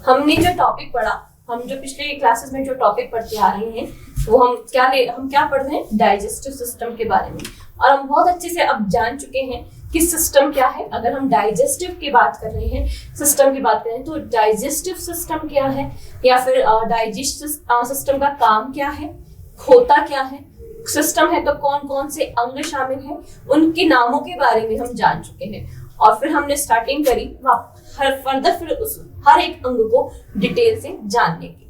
हमने जो टॉपिक पढ़ा, हम जो पिछले क्लासेस में जो टॉपिक पढ़ते आ रहे हैं वो हम क्या पढ़ रहे हैं, डाइजेस्टिव सिस्टम के बारे में। और हम बहुत अच्छे से अब जान चुके हैं कि सिस्टम क्या है। अगर हम डाइजेस्टिव की बात कर रहे हैं, सिस्टम की बात करें, तो डाइजेस्टिव सिस्टम क्या है, या फिर डाइजेस्टिव सिस्टम का काम क्या है, होता क्या है, सिस्टम है तो कौन कौन से अंग शामिल हैं, उनके नामों के बारे में हम जान चुके हैं। और फिर हमने स्टार्टिंग करी फिर उस हर एक अंग को डिटेल से जानने की।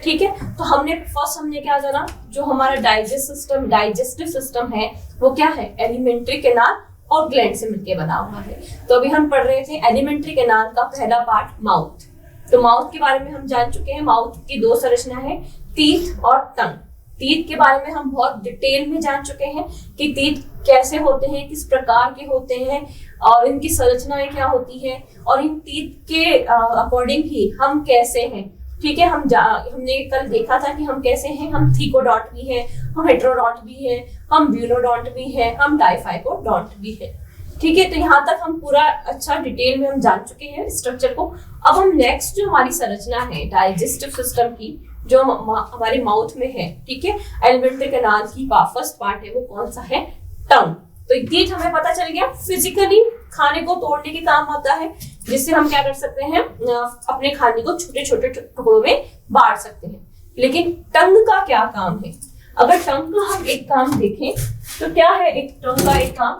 ठीक है, तो हमने क्या जाना, जो हमारा डाइजेस्टिव सिस्टम है वो क्या है, एलिमेंट्री कैनाल और ग्लैंड से मिलकर बना हुआ है। तो अभी हम पढ़ रहे थे एलिमेंट्री कैनाल का पहला पार्ट माउथ। तो माउथ के बारे में हम जान चुके हैं। माउथ की दो संरचना है, टीथ और टंग। टीथ के बारे में हम बहुत डिटेल में जान चुके हैं कि टीथ कैसे होते हैं, किस प्रकार के होते हैं और इनकी संरचनाएं क्या होती है, और इन टीथ के अकॉर्डिंग ही हम कैसे हैं। ठीक है, हमने कल देखा था कि हम कैसे हैं। हम थीकोडॉन्ट भी हैं, हम हेटेरोडॉन्ट भी हैं, हम ब्यूनोडॉन्ट भी हैं, हम डाइफाइकोडॉन्ट भी हैं। ठीक है, तो यहाँ तक हम पूरा अच्छा डिटेल में हम जान चुके हैं स्ट्रक्चर को। अब हम नेक्स्ट जो हमारी संरचना है डाइजेस्टिव सिस्टम की, जो हमारे माउथ में है, ठीक है, एलिमेंट्री कैनाल की फर्स्ट पार्ट है, वो कौन सा है, टंग। तो ये हमें पता चल गया, फिजिकली खाने को तोड़ने के काम आता है, जिससे हम क्या कर सकते हैं, अपने खाने को छोटे छोटे टुकड़ों में बांट सकते हैं। लेकिन टंग का क्या काम है? अगर टंग का हम एक काम देखें तो क्या है एक टंग का एक काम,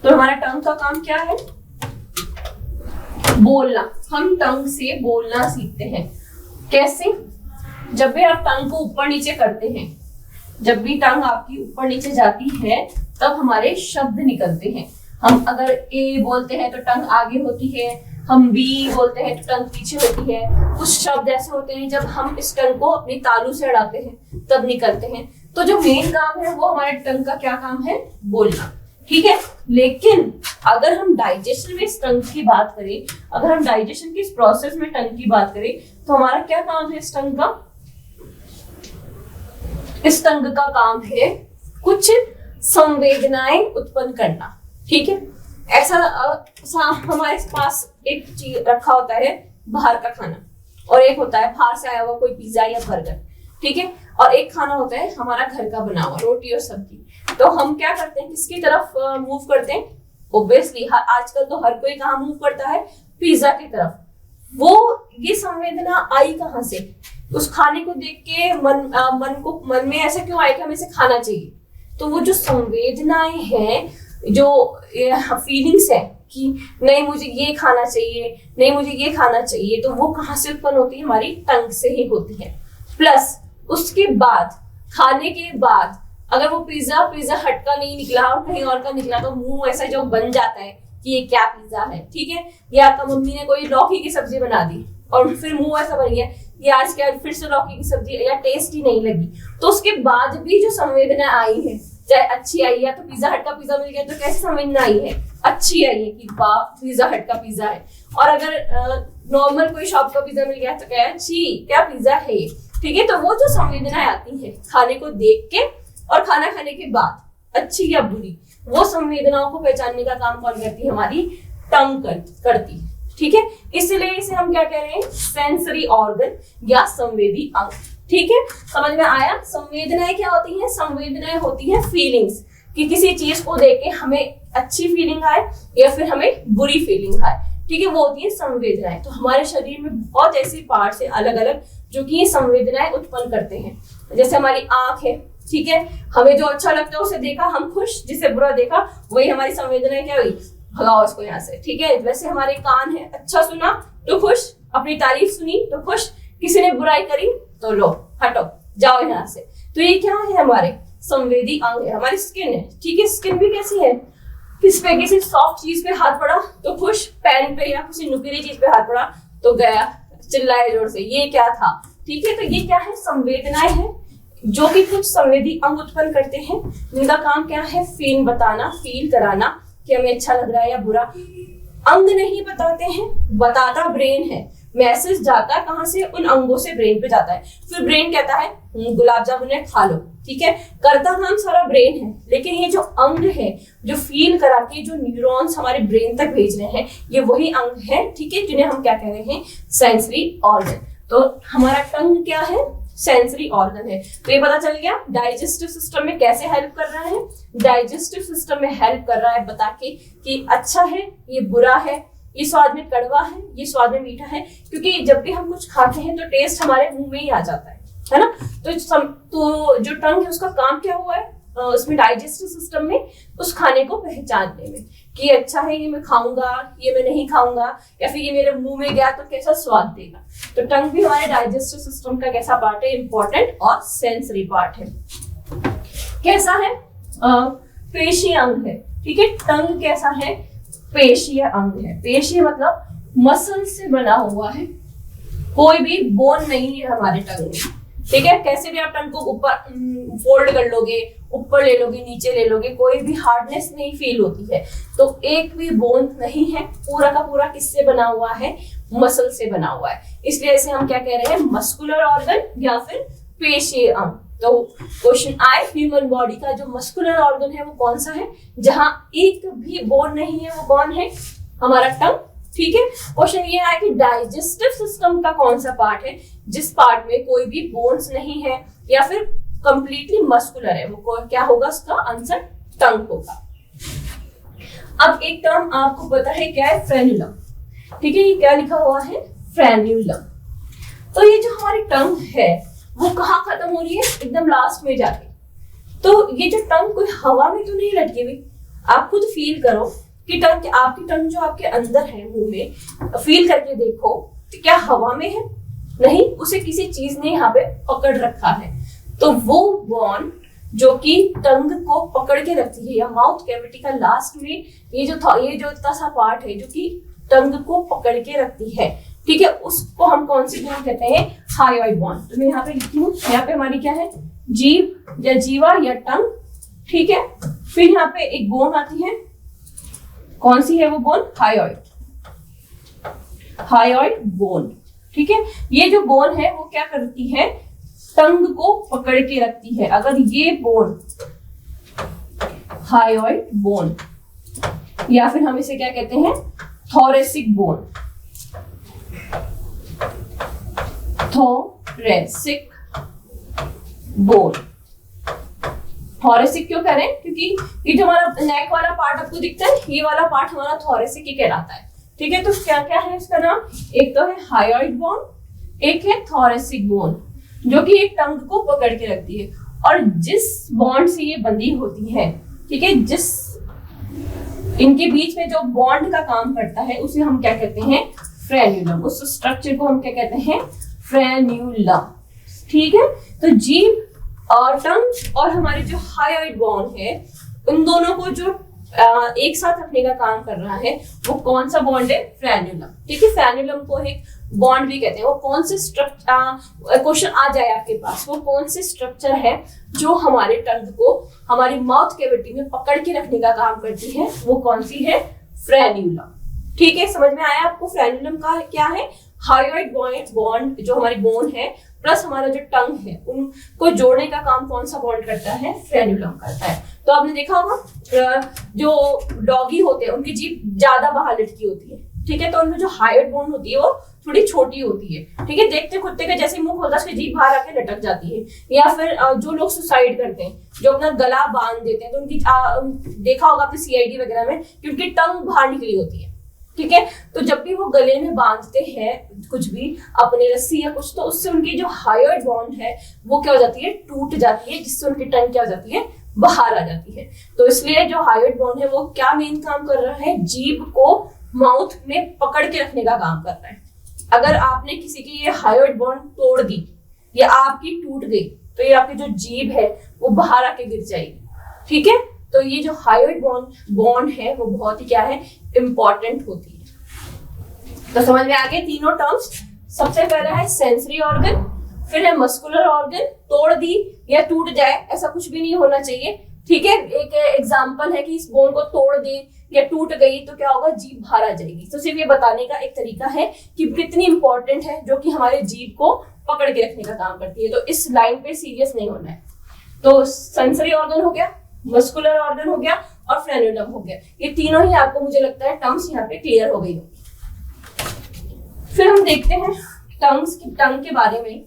तो हमारा टंग का काम क्या है, बोलना। हम टंग से बोलना सीखते हैं। कैसे? जब भी आप टंग को ऊपर नीचे करते हैं, जब भी टंग आपकी ऊपर नीचे जाती है तब हमारे शब्द निकलते हैं। हम अगर ए बोलते हैं तो टंग आगे होती है, हम बी बोलते हैं तो टंग पीछे होती है। कुछ शब्द ऐसे होते हैं जब हम इस टंग को अपनी तालू से अड़ाते हैं तब निकलते हैं। तो जो मेन काम है वो हमारे टंग का क्या काम है, बोलना। ठीक है, लेकिन अगर हम डाइजेशन में इस टंग की बात करें, अगर हम डाइजेशन की इस प्रोसेस में टंग की बात करें, तो हमारा क्या काम है इस टंग का? इस टंग का काम है कुछ संवेदनाएं उत्पन्न करना। ठीक है, ऐसा हमारे पास एक चीज रखा होता है, बाहर का खाना, और एक होता है बाहर से आया हुआ कोई पिज्जा या बर्गर। ठीक है, और एक खाना होता है हमारा घर का बना हुआ, रोटी और सब्जी। तो हम क्या करते हैं, किसकी तरफ मूव करते हैं? ऑब्वियसली आजकल तो हर कोई कहाँ मूव करता है, पिज्जा की तरफ। वो ये संवेदना आई कहाँ से? उस खाने को देख के मन में ऐसा क्यों आया कि हमें इसे खाना चाहिए? तो वो जो संवेदनाएं हैं, जो फीलिंग्स है कि नहीं मुझे ये खाना चाहिए, नहीं मुझे ये खाना चाहिए, तो वो कहाँ से उत्पन्न होती है? हमारी टंग से ही होती है। प्लस उसके बाद, खाने के बाद अगर वो पिज्जा हट का नहीं निकला और कहीं और का निकला, तो मुंह ऐसा जो बन जाता है कि ये क्या पिज्जा है। ठीक है, या आपका मम्मी ने कोई लौकी की सब्जी बना दी और फिर मुंह ऐसा बन गया, ये आज क्या फिर से लौकी की सब्जी, या टेस्ट ही नहीं लगी। तो उसके बाद भी जो संवेदना आई है, चाहे अच्छी आई है, तो पिज्जा हट का पिज्जा मिल गया तो कैसी संवेदना आई है? अच्छी आई है कि वाह पिज्जा हट का पिज्जा है। और अगर नॉर्मल कोई शॉप का पिज्जा मिल गया तो क्या क्या पिज्जा है ये। ठीक है, तो वो जो संवेदनाएं आती है खाने को देख के और खाना खाने के बाद, अच्छी या बुरी, वो संवेदनाओं को पहचानने का काम कौन करती है? हमारी टंग करती है। ठीक है, इसलिए इसे हम क्या कह रहे हैं, सेंसरी ऑर्गन या संवेदी अंग। ठीक है, समझ में आया? संवेदनाएं क्या होती हैं? संवेदनाएं होती हैं फीलिंग्स, कि किसी चीज को देख के हमें अच्छी फीलिंग आए या फिर हमें बुरी फीलिंग आए। ठीक है, वो होती है संवेदनाएं। तो हमारे शरीर में बहुत ऐसी पार्ट्स है अलग अलग जो कि ये संवेदनाएं उत्पन्न करते हैं। जैसे हमारी आंख है, ठीक है, हमें जो अच्छा लगता है उसे देखा हम खुश, जिसे बुरा देखा वही हमारी संवेदनाएं क्या हुई, भगाओ उसको यहाँ से। ठीक है, वैसे हमारे कान है, अच्छा सुना तो खुश, अपनी तारीफ सुनी तो खुश, किसी ने बुराई करी तो लो हटो जाओ यहाँ से। तो ये क्या है, हमारे संवेदी अंग है। हमारी स्किन है, ठीक है, स्किन भी कैसी है, किस पे, किसी सॉफ्ट चीज पे हाथ पड़ा तो खुश, पेन पे या किसी नुकीली चीज पे हाथ पड़ा तो गया, चिल्लाए जोर से, ये क्या था। ठीक है, तो ये क्या है, संवेदनाएं हैं जो कि कुछ संवेदी अंग उत्पन्न करते हैं, जिनका काम क्या है, फील बताना, फील कराना कि हमें अच्छा लग रहा है या बुरा। अंग नहीं बताते हैं, बताता ब्रेन है। मैसेज जाता कहाँ से? उन अंगों से ब्रेन पे जाता है। फिर ब्रेन कहता है गुलाब जामुन है खा लो, ठीक है, करता काम सारा ब्रेन है, लेकिन ये जो अंग है जो फील करा के जो न्यूरॉन्स हमारे ब्रेन तक भेज रहे हैं, ये वही अंग है, ठीक है, जिन्हें हम क्या कह रहे हैं? Sensory organ. तो हमारा टंग क्या है? सेंसरी ऑर्गन है। तो ये पता चल गया डाइजेस्टिव सिस्टम में कैसे हेल्प कर रहा है। डाइजेस्टिव सिस्टम में हेल्प कर रहा है बता के कि अच्छा है, ये बुरा है, ये स्वाद में कड़वा है, ये स्वाद में मीठा है, क्योंकि जब भी हम कुछ खाते हैं तो टेस्ट हमारे मुंह में ही आ जाता है ना। तो जो टंग है उसका काम क्या हुआ है उसमें डाइजेस्टिव सिस्टम में उस खाने को पहचानने में कि अच्छा है, ये मैं खाऊंगा, ये मैं नहीं खाऊंगा, या फिर ये मेरे मुंह में गया तो कैसा स्वाद देगा। तो टंग भी हमारे डाइजेस्टिव सिस्टम का कैसा पार्ट है? इंपॉर्टेंट और सेंसरी पार्ट है। कैसा है? पेशीय अंग है, ठीक है। टंग कैसा है? पेशीय अंग है। पेशीय मतलब मसल से बना हुआ है, कोई भी बोन नहीं है हमारे टंग में, ठीक है। कैसे भी आप टंग को ऊपर फोल्ड कर लोगे, ऊपर ले लोगे, नीचे ले लोगे, कोई भी हार्डनेस नहीं फील होती है। तो एक भी बोन नहीं है, पूरा का पूरा किससे बना हुआ है? मसल से बना हुआ है। इसलिए इसे हम क्या कह रहे हैं? मस्कुलर ऑर्गन या फिर पेशीय अंग। तो क्वेश्चन आए, ह्यूमन बॉडी का जो मस्कुलर ऑर्गन है वो कौन सा है? जहां एक भी बोन नहीं है, वो कौन है? हमारा टंग, ठीक है। क्वेश्चन ये आया कि डाइजेस्टिव सिस्टम का कौन सा पार्ट है जिस पार्ट में कोई भी बोन्स नहीं है या फिर कंप्लीटली मस्कुलर है? वो क्या होगा? उसका आंसर टंग होगा। अब एक टर्म आपको पता है क्या है? फ्रेन्यूलम, ठीक है। ये क्या लिखा हुआ है? फ्रेन्यूलम। तो ये जो हमारी टंग है वो कहाँ खत्म हो रही है? एकदम लास्ट में जाके। तो ये जो टंग कोई हवा में तो नहीं लटकी हुई, आप खुद फील करो कि टंग, आपकी टंग जो आपके अंदर है मुंह में, फील करके देखो कि क्या हवा में है? नहीं, उसे किसी चीज ने यहाँ पे पकड़ रखा है। तो वो बॉन जो कि टंग को पकड़ के रखती है, या माउथ कैविटी का लास्ट में ये जो इतना सा पार्ट है जो कि टंग को पकड़ के रखती है, ठीक है, उसको हम कौन सी बोन कहते हैं? Hyoid bone. तो मैं यहाँ पे लिखती हूँ, यहाँ पे हमारी क्या है? जीभ या जीवा या टंग, ठीक है। फिर यहाँ पे एक बोन आती है, कौन सी है वो बोन? हायोइड, हायोइड बोन, ठीक है। ये जो बोन है वो क्या करती है? टंग को पकड़ के रखती है। अगर ये बोन, हायोइड बोन, या फिर हम इसे क्या कहते हैं? Thoracic bone, thoracic bone. Thoracic क्यों कह रहे हैं? क्योंकि ये जो हमारा नेक वाला पार्ट आपको दिखता है, ये वाला पार्ट हमारा थोरेसिक ही कहलाता है, ठीक है। तो क्या क्या है इसका नाम? एक तो है हायोइड बोन, एक है थोरेसिक बोन, जो कि एक टंग को पकड़ के रखती है। और जिस बॉन्ड से ये बंधी होती है, ठीक है, जिस इनके बीच में जो बॉन्ड का काम करता है उसे हम क्या कहते हैं? फ्रेन्यूलम। उस स्ट्रक्चर को हम क्या कहते हैं? फ्रेन्यूलम, ठीक है। तो जीभ और टंग और हमारे जो हायोइड बोन है, उन दोनों को जो एक साथ रखने का काम कर रहा है वो कौन सा बॉन्ड है? फ्रेन्यूलम, ठीक है। फ्रेन्यूलम को एक बॉन्ड भी कहते हैं। वो कौन से स्ट्रक्चर, क्वेश्चन आ जाए आपके पास, वो कौन से स्ट्रक्चर है जो हमारे टंग को हमारी माउथ कैविटी में पकड़ के रखने का काम करती है? वो कौन सी है? फ्रेन्यूलम, ठीक है। समझ में आया आपको? फ्रेन्यूलम का क्या है? हायोइड बॉन्ड जो हमारी बोन है प्लस हमारा जो टंग है, उनको जोड़ने का काम कौन सा बॉन्ड करता है? फ्रेन्यूलम करता है। तो आपने देखा होगा जो डॉगी होते हैं उनकी जीभ ज्यादा बाहर लटकी होती है, ठीक है। तो उनमें जो हायोइड बोन होती है वो थोड़ी छोटी होती है, ठीक है। देखते कुत्ते का जैसे मुंह खोलता है उसकी जीभ बाहर आके लटक जाती है। या फिर जो लोग सुसाइड करते हैं, जो अपना गला बांध देते हैं, तो उनकी देखा होगा आपने सीआईडी वगैरह में कि उनकी टंग बाहर निकली होती है, ठीक है। तो जब भी वो गले में बांधते हैं कुछ भी, अपने रस्सी या कुछ, तो उससे उनकी जो हायोइड बॉन्ड है वो क्या हो जाती है? टूट जाती है, जिससे उनकी टंग क्या हो जाती है? बाहर आ जाती है। तो इसलिए जो हायोइड बॉन्ड है वो क्या मेन काम कर रहा है? जीभ को माउथ में पकड़ के रखने का काम कर रहा है। अगर आपने किसी की ये हायोइड बॉन्ड तोड़ दी या आपकी टूट गई तो ये आपकी जो जीभ है वो बाहर आके गिर जाएगी, ठीक है। तो ये जो हायोइड बॉन्ड है वो बहुत ही क्या है? इंपॉर्टेंट होती है। तो समझ में आ गए तीनों टर्म्स। सबसे पहला है सेंसरी ऑर्गन, फिर है मस्कुलर ऑर्गन। तोड़ दी या टूट जाए ऐसा कुछ भी नहीं होना चाहिए, ठीक है। एक एग्जांपल है कि इस बोन को तोड़ दे या टूट गई तो क्या होगा, जीभ बाहर आ जाएगी। तो सिर्फ ये बताने का एक तरीका है कि कितनी इंपॉर्टेंट है, जो कि हमारे जीभ को पकड़ के रखने का काम करती है। तो इस लाइन पे सीरियस नहीं होना है। तो सेंसरी ऑर्गन हो गया, मस्कुलर ऑर्गन हो गया और फ्रेन्यूलम हो गया। ये तीनों ही आपको मुझे लगता है टर्म्स यहाँ पे क्लियर हो गई होगी। फिर हम देखते हैं टंग के बारे में।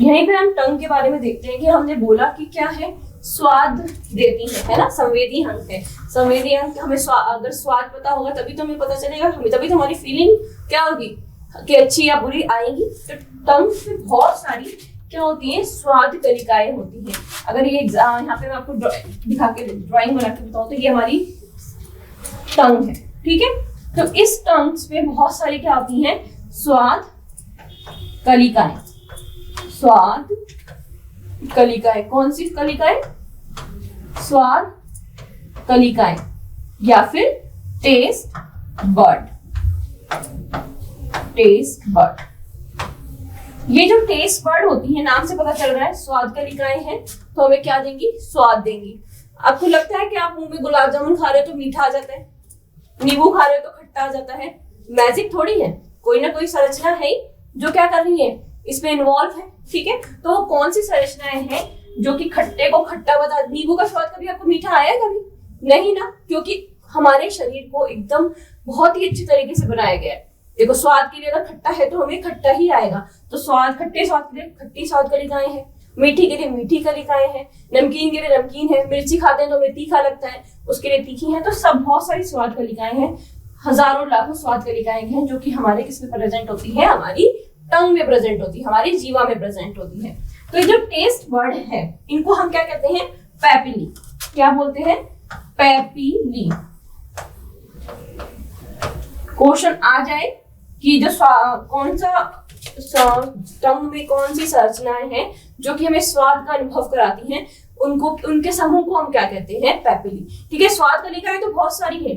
यहीं पे हम टंग के बारे में देखते हैं कि हमने बोला कि क्या है, स्वाद देती है ना, संवेदी अंग है। संवेदी अंग हमें अगर स्वाद पता होगा तभी तो हमें पता चलेगा, हमें तभी तो हमारी फीलिंग क्या होगी कि अच्छी या बुरी आएगी। तो टंग में बहुत सारी क्या होती है, स्वाद कलिकाएं होती हैं। अगर ये यहाँ पे मैं आपको दिखा के ड्राइंग बना के बताऊं तो ये हमारी टंग है, ठीक है। तो इस टंग्स पे बहुत सारी क्या होती हैं, स्वाद कलिकाएं। स्वाद कलिकाएं, कौन सी कलिकाएं, स्वाद कलिकाएं या फिर टेस्ट बड। टेस्ट बड, ये जो टेस्ट बड होती है, नाम से पता चल रहा है स्वाद कलिकाएं हैं, तो हमें क्या देंगी, स्वाद देंगी। आपको लगता है कि आप मुंह में गुलाब जामुन खा रहे हो तो मीठा आ जाता है, नींबू खा रहे हो तो खट्टा आ जाता है? मैजिक थोड़ी है, कोई ना कोई संरचना है जो क्या कर रही है, इसमें इन्वॉल्व है, ठीक है। तो वो कौन सी संरचनाएं हैं जो कि खट्टे को खट्टा बता। नींबू का स्वाद कभी आपको मीठा आया है? कभी नहीं ना, क्योंकि हमारे शरीर को एकदम बहुत ही अच्छी तरीके से बनाया गया है। देखो, स्वाद के लिए अगर खट्टा है तो हमें खट्टा ही आएगा। तो स्वाद, खट्टे स्वाद के लिए खट्टी स्वाद कलिकाएं हैं, मीठी के लिए मीठी कलिकाएं हैं, नमकीन के लिए नमकीन है, मिर्ची खाते हैं तो हमें तीखा लगता है, उसके लिए तीखी है। तो सब बहुत सारी स्वाद कलिकाएं हैं, हजारों लाखों स्वाद कलिकाएं हैं जो कि हमारे किसमें प्रेजेंट होती है, हमारी टंग में प्रेजेंट होती है, हमारी जीवा में प्रेजेंट होती है। तो ये जो टेस्ट वर्ड है, इनको हम क्या कहते हैं, पैपिली। क्या बोलते हैं, पैपिली। क्वेश्चन आ जाए कि जो कौन सा टंग में कौन सी संरचनाएं हैं जो कि हमें स्वाद का अनुभव कराती हैं, उनको, उनके समूह को हम क्या कहते हैं, पैपिली, ठीक है। स्वाद कलिकाएं तो बहुत सारी है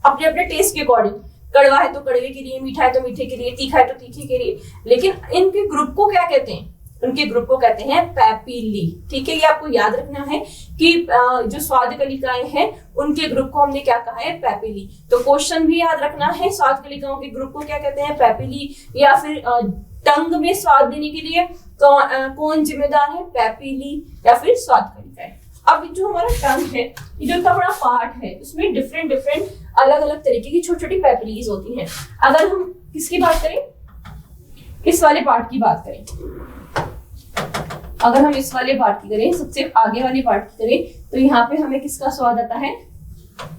अपने अपने टेस्ट के अकॉर्डिंग, कड़वा है तो कड़वे के लिए, मीठा है तो मीठे के लिए, तीखा है तो तीखे के लिए, लेकिन इनके ग्रुप को क्या कहते हैं, उनके ग्रुप को कहते हैं पैपिली, ठीक है। ये आपको याद रखना है कि जो स्वाद कलिकाएं हैं उनके ग्रुप को हमने क्या कहा है, पैपिली। तो क्वेश्चन भी याद रखना है, स्वाद कलिकाओं के ग्रुप को क्या कहते हैं, पैपिली। या फिर टंग में स्वाद देने के लिए कौन जिम्मेदार है, पैपिली या फिर स्वाद कलिकाएं। अब जो हमारा टंग है, ये जो इतना बड़ा पार्ट है, उसमें डिफरेंट अलग अलग तरीके की छोटी छोटी पैपिलीज होती हैं। अगर हम किसकी बात करें, इस वाले पार्ट की बात करें, अगर हम इस वाले पार्ट की करें, सबसे आगे वाले पार्ट की करें, तो यहाँ पे हमें किसका स्वाद आता है,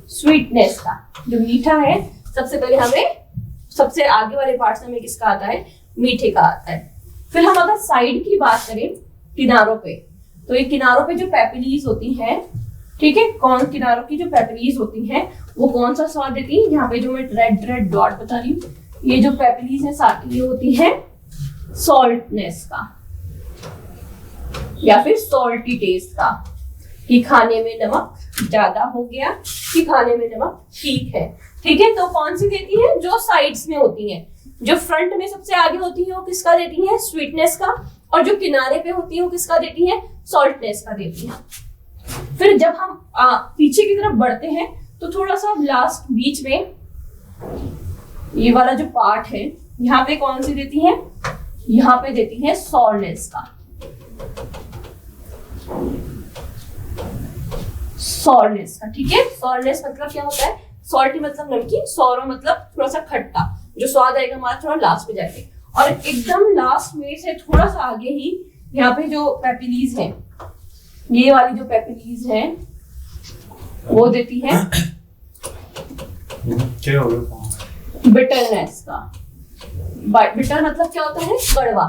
स्वीटनेस का, जो मीठा है। सबसे पहले हमें सबसे आगे वाले पार्ट से हमें किसका आता है, मीठे का आता है। फिर हम अगर साइड की बात करें, किनारों पे, तो ये किनारों पे जो पैपिलीज होती हैं, ठीक है, कौन किनारों की जो पैपिलीज होती हैं वो कौन सा स्वाद देती है, यहाँ पे जो मैं रेड डॉट बता रही हूँ, ये जो पैपिलीज है ये होती है सॉल्टनेस का या फिर सॉल्टी टेस्ट का, कि खाने में नमक ज्यादा हो गया, कि खाने में नमक ठीक है, ठीक है। तो कौन सी देती है, जो साइड्स में होती है, जो फ्रंट में सबसे आगे होती है वो किसका देती है, स्वीटनेस का, और जो किनारे पे होती है वो किसका देती है, सॉल्टनेस का देती है। फिर जब हम पीछे की तरफ बढ़ते हैं तो थोड़ा सा लास्ट बीच में ये वाला जो पार्ट है, यहाँ पे कौन सी देती है, यहाँ पे देती है सॉरनेस का, सॉरनेस का, ठीक है। सॉरनेस मतलब क्या होता है, सॉल्टी मतलब नमकीन, सौरो मतलब थोड़ा सा खट्टा, जो स्वाद आएगा हमारा थोड़ा लास्ट में जाके। और एकदम लास्ट में से थोड़ा सा आगे ही यहाँ पे जो पैपिलीज है, ये वाली जो पैपिलीज है वो देती है बिटरनेस का। बिटर मतलब क्या होता है, कड़वा।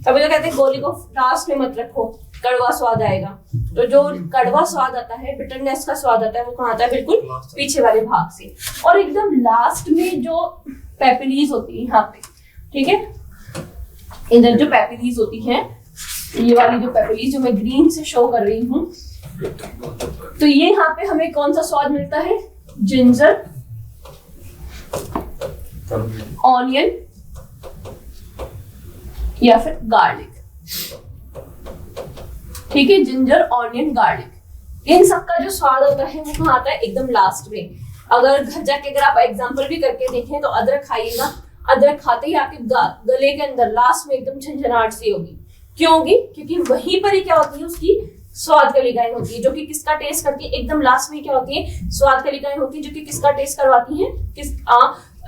तभी तो कहते हैं गोली को लास्ट में मत रखो, कड़वा स्वाद आएगा। तो जो कड़वा स्वाद आता है, बिटरनेस का स्वाद आता है, वो कहाँ आता है, बिल्कुल पीछे वाले भाग से। और एकदम लास्ट में जो पैपिलीज होती है यहाँ पे, ठीक है, इधर जो पैपिलीज होती है, ये वाली जो पैपिलीज जो मैं ग्रीन से शो कर रही हूँ, तो ये यहाँ पे हमें कौन सा स्वाद मिलता है, जिंजर, ऑनियन या फिर गार्लिक। ठीक है, जिंजर, ऑनियन, गार्लिक, इन सबका जो स्वाद होता है वो कहाँ आता है, एकदम लास्ट में। अगर घर जाके अगर आप एग्जाम्पल भी करके देखें तो अदरक खाइएगा, अदरक खाते ही आपके गले के अंदर लास्ट में एकदम झंझनाहट सी होगी। क्यों होगी? क्योंकि वहीं पर ही क्या होती है, उसकी स्वाद कलिकाएं होती है, जो कि किसका टेस्ट करती है, एकदम लास्ट में क्या होती है, स्वाद कलिकाएं होती है, जो कि किसका टेस्ट करवाती है,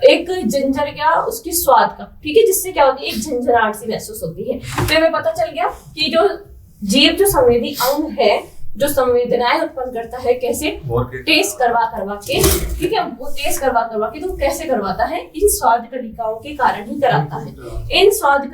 एक जिंजर का, उसकी स्वाद का, ठीक है, जिससे क्या होती है, एक झंझनाहट सी महसूस होती है। तो हमें पता चल गया कि जो जीभ जो संवेदी अंग है, जो संवेदनाएं उत्पन्न करता है, कैसे टेस्ट करवा के, ठीक है, वो टेस्ट करवा के तो कैसे करवाता है, इन स्वाद कलिकाओं के कारण ही कराता है। इन स्वाद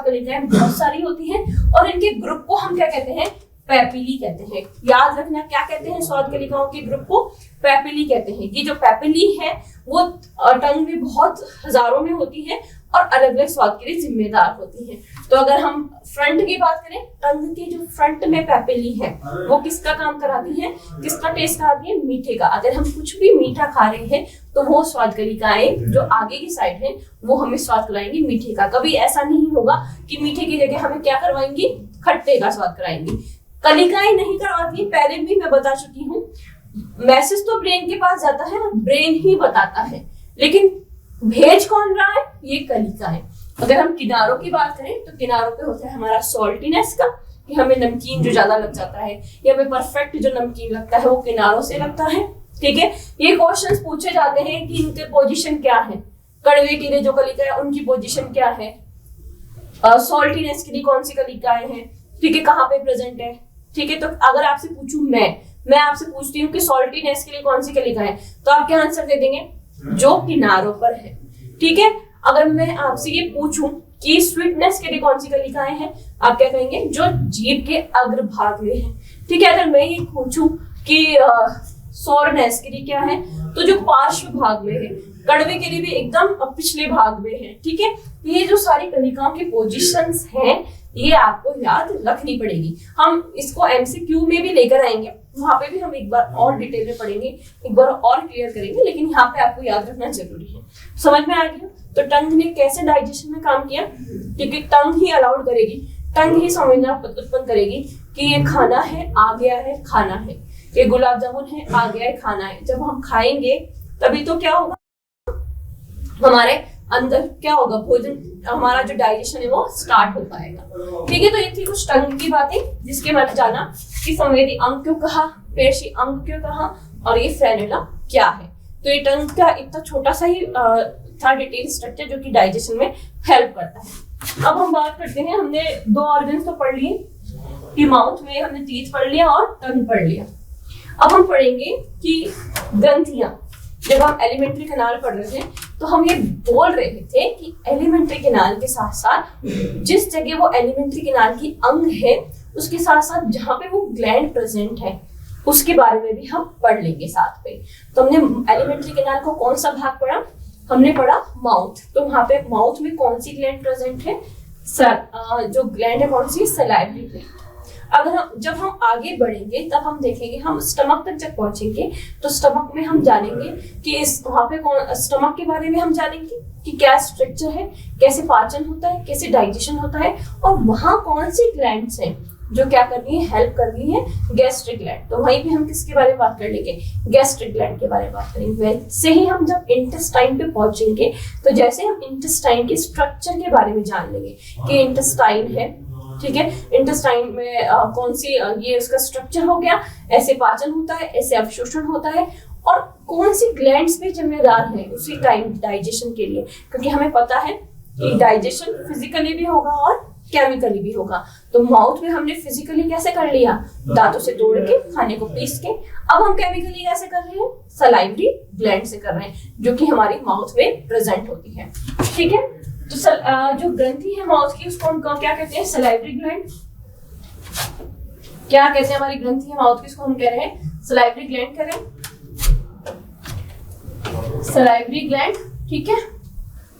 कलिकाएं बहुत सारी होती हैं और इनके ग्रुप को हम क्या कहते हैं, पैपिली कहते हैं। याद रखना, क्या कहते हैं, स्वाद कलिकाओं के ग्रुप को पैपिली कहते हैं। ये जो पैपिली है वो टंग में बहुत हजारों में होती है और अलग अलग स्वाद के लिए जिम्मेदार होती है। तो अगर हम फ्रंट की बात करें, टंग के जो फ्रंट में पैपिली है वो किसका काम कराती है, किसका टेस्ट कराती है, मीठे का। अगर हम कुछ भी मीठा खा रहे हैं तो वो स्वाद कलिकाएं जो आगे की साइड है वो हमें स्वाद कराएंगी मीठे का। कभी ऐसा नहीं होगा कि मीठे की जगह हमें क्या करवाएंगी, खट्टे का स्वाद कराएंगी। कलिकाएं नहीं करवाती, पहले भी मैं बता चुकी हूँ। मैसेज तो ब्रेन के पास जाता है और ब्रेन ही बताता है, लेकिन भेज कौन रहा है, ये कलिकाएं। अगर हम किनारों की बात करें तो किनारों पे होता है हमारा सॉल्टीनेस का, कि हमें नमकीन जो ज्यादा लग जाता है या हमें परफेक्ट जो नमकीन लगता है वो किनारों से लगता है, ठीक है। ये क्वेश्चंस पूछे जाते हैं कि इनके पोजीशन क्या है, कड़वे के लिए जो कलिका है उनकी पोजीशन क्या है, सॉल्टीनेस के लिए कौन सी कलिकाएं हैं, ठीक है, कहाँ पे प्रेजेंट है, ठीक है। तो अगर आपसे पूछूं मैं आपसे पूछती हूँ कि सॉल्टीनेस के लिए कौन सी कलिका है, तो आप क्या आंसर दे देंगे, जो किनारों पर है, ठीक है। अगर मैं आपसे ये पूछूं कि स्वीटनेस के लिए कौन सी कलिकाएं हैं, आप क्या कहेंगे, जो जीभ के अग्रभाग में है, ठीक है। अगर मैं ये पूछूं कि सोरनेस के लिए क्या है, तो जो पार्श्व भाग में है, कड़वे के लिए भी एकदम पिछले भाग में है, ठीक है। ये जो सारी कलिकाओं की पोजीशंस हैं ये आपको याद रखनी पड़ेगी। हम इसको एमसीक्यू में भी लेकर आएंगे, वहां पे भी हम एक बार और डिटेल में पढ़ेंगे, एक बार और क्लियर करेंगे, लेकिन यहाँ पे आपको याद रखना जरूरी है। समझ में आ गया? तो टंग ने कैसे डाइजेशन में काम किया, क्योंकि टंग ही अलाउड करेगी, टंग ही संवेदना उत्पन्न करेगी कि ये खाना है, आ गया है, खाना है, ये गुलाब जामुन है, आ गया है, खाना है। जब हम खाएंगे तभी तो क्या होगा, हमारे अंदर क्या होगा, भोजन, हमारा जो डाइजेशन है वो स्टार्ट हो पाएगा, ठीक है। तो ये थी कुछ टंग की बातें जिसके बाद जाना कि संवेदी अंग क्यों कहा, पेशी अंग क्यों कहा, और ये फ्रेनुला क्या है। तो ये टंग का इतना छोटा सा ही था डिटेल स्ट्रक्चर जो कि डाइजेशन में हेल्प करता है। अब हम बात करते हैं, हमने दो ऑर्गन्स तो पढ़ लिए कि माउथ में हमने टीथ पढ़ लिया और टंग पढ़ लिया। अब हम पढ़ेंगे कि ग्रंथियां। जब हम एलिमेंट्री कैनाल पढ़ रहे थे तो हम ये बोल रहे थे कि एलिमेंट्री कैनाल के साथ साथ जिस जगह वो एलिमेंट्री कैनाल की अंग है उसके साथ साथ जहाँ पे वो ग्लैंड प्रेजेंट है उसके बारे में भी हम पढ़ लेंगे साथ में। तो हमने एलिमेंट्री कैनाल को कौन सा भाग पढ़ा, हमने पढ़ा माउथ। तो वहां पे माउथ में कौन सी ग्लैंड प्रेजेंट है, जो ग्लैंड है कौन सी, सलाइवरी ग्लैंड। अगर जब हम आगे बढ़ेंगे तब हम देखेंगे, हम स्टमक तक जब पहुंचेंगे तो स्टमक में हम जानेंगे कि इस वहां पे स्टमक के बारे में हम जानेंगे कि क्या स्ट्रक्चर है, कैसे पाचन होता है, कैसे डाइजेशन होता है, और वहां कौन सी ग्लैंड्स हैं जो क्या कर रही है, हेल्प कर रही है, गैस्ट्रिक ग्लैंड। तो वहीं पे हम किसके बारे में बात कर लेंगे, गैस्ट्रिक ग्लैंड के बारे में बात करेंगे। वैसे ही हम जब इंटेस्टाइन पे पहुंचेंगे तो जैसे हम इंटेस्टाइन के स्ट्रक्चर के बारे में जान लेंगे कि इंटेस्टाइन है, ठीक है, इंटेस्टाइन में कौन सी ये उसका स्ट्रक्चर हो गया, ऐसे पाचन होता है, ऐसे अवशोषण होता है, और कौन सी ग्लैंड्स पे जिम्मेदार है उसी टाइम डाइजेशन के लिए, क्योंकि हमें पता है कि डाइजेशन फिजिकली भी होगा और केमिकली भी होगा। तो माउथ में हमने फिजिकली कैसे कर लिया, दांतों से तोड़ के, खाने को पीस के। अब हम केमिकली कैसे कर रहे हैं, सलाइवरी ग्लैंड से कर रहे हैं, जो कि हमारी माउथ में प्रेजेंट होती है, ठीक है। तो जो ग्रंथि है माउथ की उसको हम क्या कहते हैं, सलाइवरी ग्लैंड। क्या कहते हैं, हमारी ग्रंथि है माउथ की, इसको हम कह रहे हैं सलाइवरी ग्लैंड कह रहे हैं, सलाइवरी ग्लैंड, ठीक है।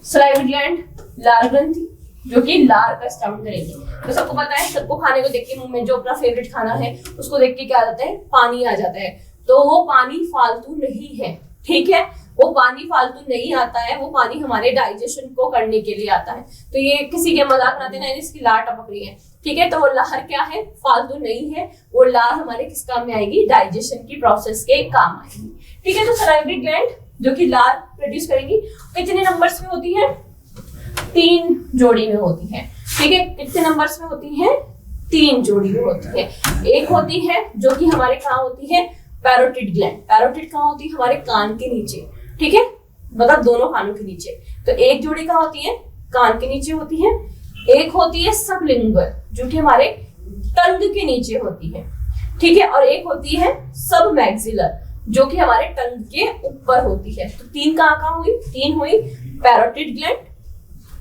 सलाइवरी ग्लैंड, लार ग्रंथि जो कि लार का स्टाउट करेगी। तो सबको पता है, सबको खाने को देख के मुंह में जो अपना फेवरेट खाना है उसको देख के क्या आ जाता है, पानी आ जाता है। तो वो पानी फालतू नहीं है, ठीक है, वो पानी फालतू नहीं आता है, वो पानी हमारे डाइजेशन को करने के लिए आता है। तो ये किसी के मजाक उड़ाते हैं इसकी लार टपक रही है, ठीक है, तो वो लार क्या है, फालतू नहीं है, वो लार हमारे किस काम में आएगी, डाइजेशन की प्रोसेस के काम आएगी। ठीक है, तो सलाइवरी ग्लैंड जो कि लार प्रोड्यूस करेंगी, कितने नंबर्स में होती है, 3 जोड़ी में होती है। ठीक है, कितने नंबर्स में होती है, 3 जोड़ी में होती है। एक होती है जो कि हमारे कहाँ होती है, पैरोटिड ग्लैंड। पैरोटिड कहाँ होती है, हमारे कान के नीचे, ठीक है, मतलब दोनों कानों के नीचे। तो एक जोड़ी कहाँ होती है, कान के नीचे होती है। एक होती है सबलिंगुअल जो कि हमारे टंग के नीचे होती है, ठीक है, और एक होती है सब मैक्सिलर जो कि हमारे टंग के ऊपर होती है। तो 3 कहाँ हुई, 3 हुई, पैरोटिड ग्लैंड,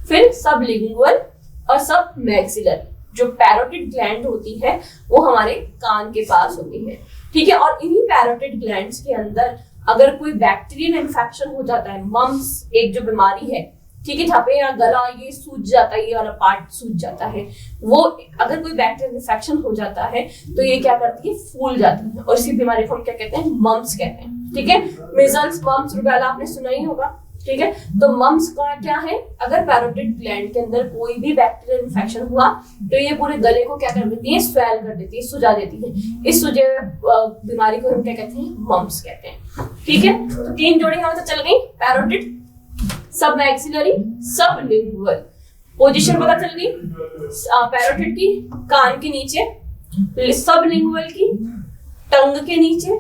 फिर सबलिंगुअल और सब मैक्सिलर। जो पैरोटिड ग्लैंड होती है वो हमारे कान के पास होती है, ठीक है, और इन्हीं पैरोटिड ग्लैंड्स के अंदर अगर कोई बैक्टीरियल इन्फेक्शन हो जाता है, मम्स एक जो बीमारी है, ठीक है, जहाँ पे यहाँ गला ये सूज जाता है, ये वाला पार्ट सूज जाता है, वो अगर कोई बैक्टीरियल इन्फेक्शन हो जाता है तो ये क्या करती है, फूल जाती है, और इसी बीमारी को हम क्या कहते हैं, मम्स कहते हैं। ठीक है, मिजल्स, मम्स, रुबेला आपने सुना ही होगा। ठीक है, तो मम्स का क्या है, अगर पैरोटिड ग्लैंड के अंदर कोई भी बैक्टीरियल इन्फेक्शन हुआ तो ये पूरे गले को क्या कर देती है, स्वेल कर देती है, सुजा देती है। इस सुजे बीमारी को हम क्या कहते हैं, मम्स कहते हैं। ठीक है, तो 3 जोड़ी हमारे तो चल गई, पैरोटिड, सब मैक्सिलरी, सब लिंगुअल। पोजीशन पता चल गई, पैरोटिड की कान के नीचे, सब लिंगुअल की टंग के नीचे,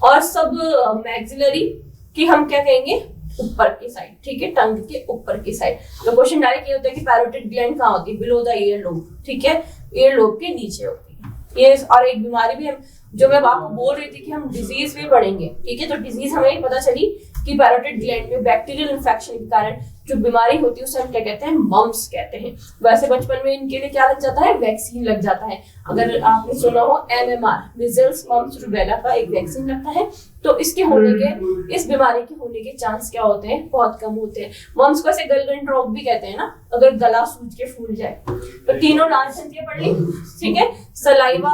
और सब मैक्सिलरी की हम क्या कहेंगे, ऊपर की साइड। ठीक है, टंग के ऊपर की साइड। तो क्वेश्चन डायरेक्ट ये होता है कि पैरोटिड ग्लैंड कहाँ होती है, बिलो द ईयर लोब। ठीक है, ईयर लोब के नीचे होती है ये। और एक बीमारी भी हम, जो मैं आपको बोल रही थी कि हम डिजीज भी पढ़ेंगे। ठीक है, तो डिजीज हमें पता चली कि पैरोटिड ग्लैंड में बैक्टीरियल इन्फेक्शन के कारण जो बीमारी होती है उसे हम क्या कहते हैं, मम्स कहते हैं। वैसे बचपन में इनके लिए क्या लग जाता है, वैक्सीन लग जाता है। अगर आपने सुना हो MMR, मिजल्स, मम्स, रुबेला का एक वैक्सीन लगता है, तो इसके होने के, इस बीमारी के होने के चांस क्या होते हैं, बहुत कम होते हैं। मम्स को ऐसे गलगन ड्रॉप भी कहते हैं ना, अगर गला सूज के फूल जाए। तो तीनों लाल ग्रंथियां पढ़ ली। ठीक है, सलाइवा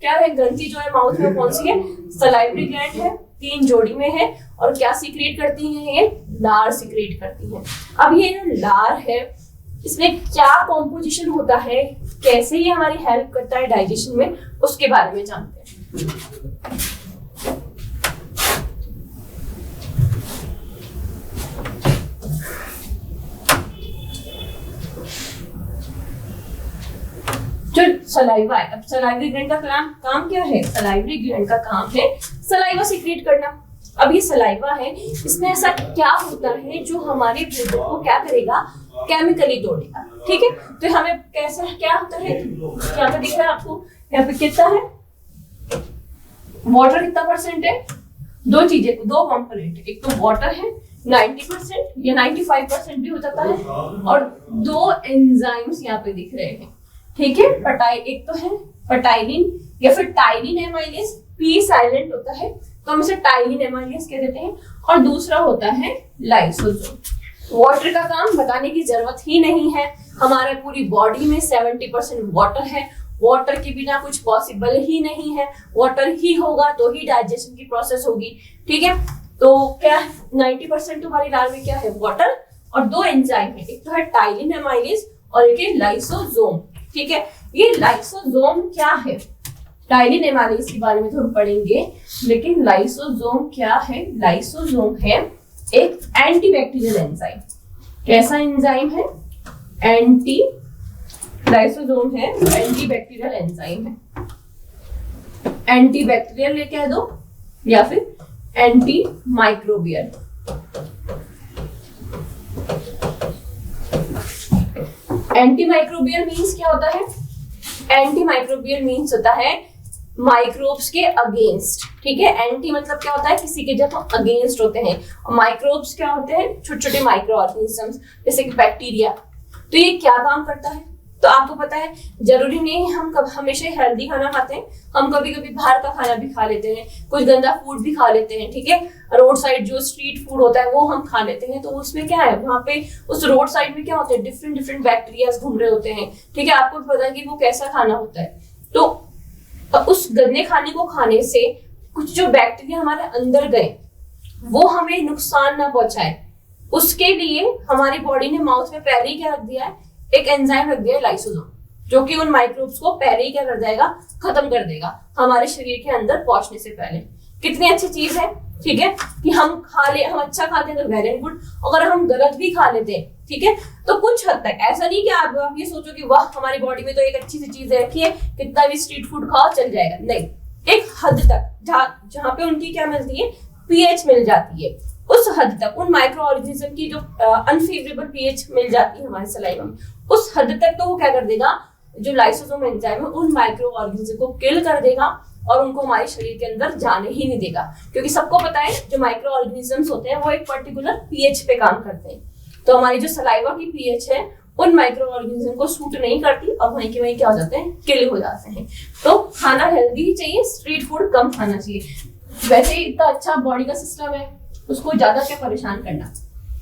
क्या है, ग्रंथि जो है माउथ में कौन सी है, सलाइवरी ग्लैंड है, 3 जोड़ी में है, और क्या सीक्रेट करती हैं, ये लार सीक्रेट करती हैं। अब ये जो लार है इसमें क्या कॉम्पोजिशन होता है, कैसे ये हमारी हेल्प करता है डाइजेशन में, उसके बारे में जानते हैं। जो सलाइवा है, अब सलाइवरी ग्लैंड का काम क्या है, सलाइवरी ग्लैंड का काम है सलाइवा सीक्रेट करना। अब ये सलाइवा है, इसमें ऐसा क्या होता है जो हमारे ब्लड को क्या करेगा, केमिकली तोड़ेगा। ठीक है, तो हमें कैसा क्या होता है, यहाँ पे दिख रहा है आपको, यहाँ पे कितना है, वाटर कितना परसेंट है, 2 चीजें, 2 कंपोनेंट है, एक तो वाटर है 90% या 95% भी हो जाता है, और 2 एंजाइम्स यहाँ पे दिख रहे हैं। ठीक है, एक तो है पटाइलिन या फिर टाइलिन एमाइलेज, पी साइलेंट होता है तो हम इसे टाइलिन एमाइलेज कह देते हैं, और दूसरा होता है लाइसोसोम। वाटर का काम बताने की जरूरत ही नहीं है, हमारे पूरी बॉडी में 70% वाटर है, वाटर के बिना कुछ पॉसिबल ही नहीं है, वाटर ही होगा तो ही डाइजेशन की प्रोसेस होगी। ठीक है, तो क्या 90% हमारी लार में क्या है, वाटर, और 2 एंजाइम है, एक तो है टाइलिन एमाइलेज और एक है लाइसोसोम। ठीक है, ये लाइसोसोम क्या है, टाइलिन एमाइलेज के बारे में तो हम पढ़ेंगे, लेकिन लाइसोसोम क्या है, लाइसोसोम है एक एंटीबैक्टीरियल एंजाइम। कैसा एंजाइम है, लाइसोसोम है एंटीबैक्टीरियल एंजाइम है। एंटीबैक्टीरियल ले कह दो या फिर anti microbial. Anti microbial means क्या होता है, एंटी माइक्रोबियल मीन्स होता है माइक्रोब्स के अगेंस्ट। ठीक है, एंटी मतलब क्या होता है, किसी के जब अगेंस्ट होते हैं, और माइक्रोब्स क्या होते हैं, छोटे छोटे माइक्रो ऑर्गेनिजम्स जैसे कि बैक्टीरिया। तो ये क्या काम करता है, तो आपको पता है, जरूरी नहीं है हम हमेशा हेल्दी खाना खाते हैं, हम कभी कभी बाहर का खाना भी खा लेते हैं, कुछ गंदा फूड भी खा लेते हैं। ठीक है, रोड साइड जो स्ट्रीट फूड होता है वो हम खा लेते हैं, तो उसमें क्या है, वहाँ पे उस रोड साइड में क्या होते हैं, डिफरेंट डिफरेंट बैक्टीरियाज घूम रहे होते हैं। ठीक है, आपको पता है कि वो कैसा खाना होता है, तो उस गंदे खाने को खाने से कुछ जो बैक्टीरिया हमारे अंदर गए, वो हमें नुकसान ना पहुंचाए, उसके लिए हमारी बॉडी ने माउथ में पहले ही क्या रख दिया है, एक एंजाइम रख दिया है लाइसोसोम, जो कि उन माइक्रोब्स को पहले ही क्या कर जाएगा, खत्म कर देगा हमारे शरीर के अंदर पहुंचने से पहले। कितनी अच्छी चीज है, ठीक है, कि हम हम अच्छा खाते हैं तो वेरी गुड, अगर हम गलत भी खा लेते हैं, ठीक है, तो कुछ हद तक, ऐसा नहीं कि आप ये सोचो कि वाह हमारी बॉडी में तो एक अच्छी सी चीज रखी है, कितना भी स्ट्रीट फूड खाओ चल जाएगा, नहीं, एक हद तक जहाँ पे उनकी क्या मिलती है, पीएच मिल जाती है, उस हद तक उन माइक्रो ऑर्गेनिज्म की जो अनफेवरेबल पीएच मिल जाती है हमारे सलाइवा में, उस हद तक तो वो क्या कर देगा, जो लाइसोसोम एंजाइम है उन माइक्रो ऑर्गेनिज्म को किल कर देगा और उनको हमारे शरीर के अंदर जाने ही नहीं देगा। क्योंकि सबको पता है जो माइक्रो ऑर्गेनिजम्स होते हैं वो एक पर्टिकुलर पीएच पे काम करते हैं, तो हमारी जो सलाइवा की पीएच है उन माइक्रो ऑर्गेनिज्म को सूट नहीं करती और वहीं के वहीं क्या हो जाते हैं, किल हो जाते हैं। तो खाना हेल्दी ही चाहिए, स्ट्रीट फूड कम खाना चाहिए। वैसे ही इतना अच्छा बॉडी का सिस्टम है, उसको ज्यादा क्या परेशान करना।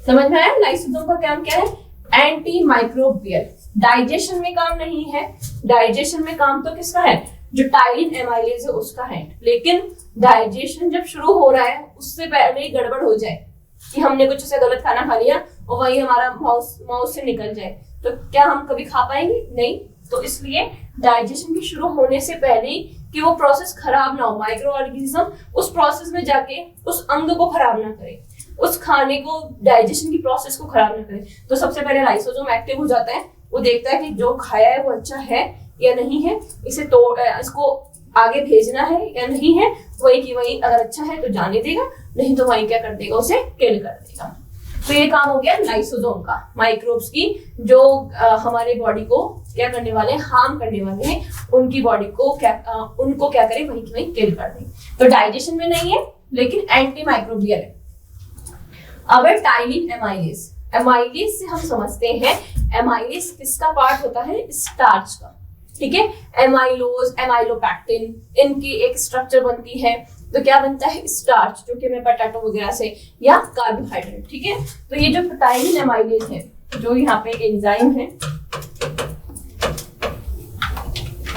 समझ में आया? लाइसोसोम का काम क्या है, एंटी माइक्रोबियल, डाइजेशन में काम नहीं है, डाइजेशन में काम तो किसका है, जो टाइलिन एमाइलेज है उसका है, लेकिन डाइजेशन जब शुरू हो रहा है उससे पहले ही गड़बड़ हो जाए कि हमने कुछ ऐसा गलत खाना खा लिया और वही हमारा माउथ से निकल जाए, तो क्या हम कभी खा पाएंगे, नहीं। तो इसलिए डाइजेशन की शुरू होने से पहले ही कि वो प्रोसेस खराब ना हो, माइक्रो ऑर्गेनिज्म उस प्रोसेस में जाके उस अंग को खराब ना करे, उस खाने को, डाइजेशन की प्रोसेस को खराब ना करे, तो सबसे पहले लाइसोसोम एक्टिव हो जाता है, वो देखता है कि जो खाया है वो अच्छा है या नहीं है, इसको आगे भेजना है या नहीं है, वही की वही अगर अच्छा है तो जाने देगा, नहीं तो वही क्या कर देगा, उसे किल कर देगा। तो ये काम हो गया लाइसोसोम का, माइक्रोब्स की जो हमारे बॉडी को क्या करने वाले हैं, हार्म करने वाले हैं, उनकी बॉडी को उनको क्या करें, वही की वही किल कर दें। तो डाइजेशन में नहीं है लेकिन एंटी माइक्रोबियल है। अब टाइलिन एमाइलेज, एमाइलेज से हम समझते हैं, एमाइलेज किसका पार्ट होता है, स्टार्च का, ठीक है। एमाइलोज, एमाइलोपैक्टिन, इनकी एक स्ट्रक्चर बनती है, तो क्या बनता है, स्टार्च, जो कि हमें पोटैटो वगैरह से, या कार्बोहाइड्रेट, ठीक है। तो ये जो टाइलिन एमाइलेज है, जो यहाँ पे एंजाइम है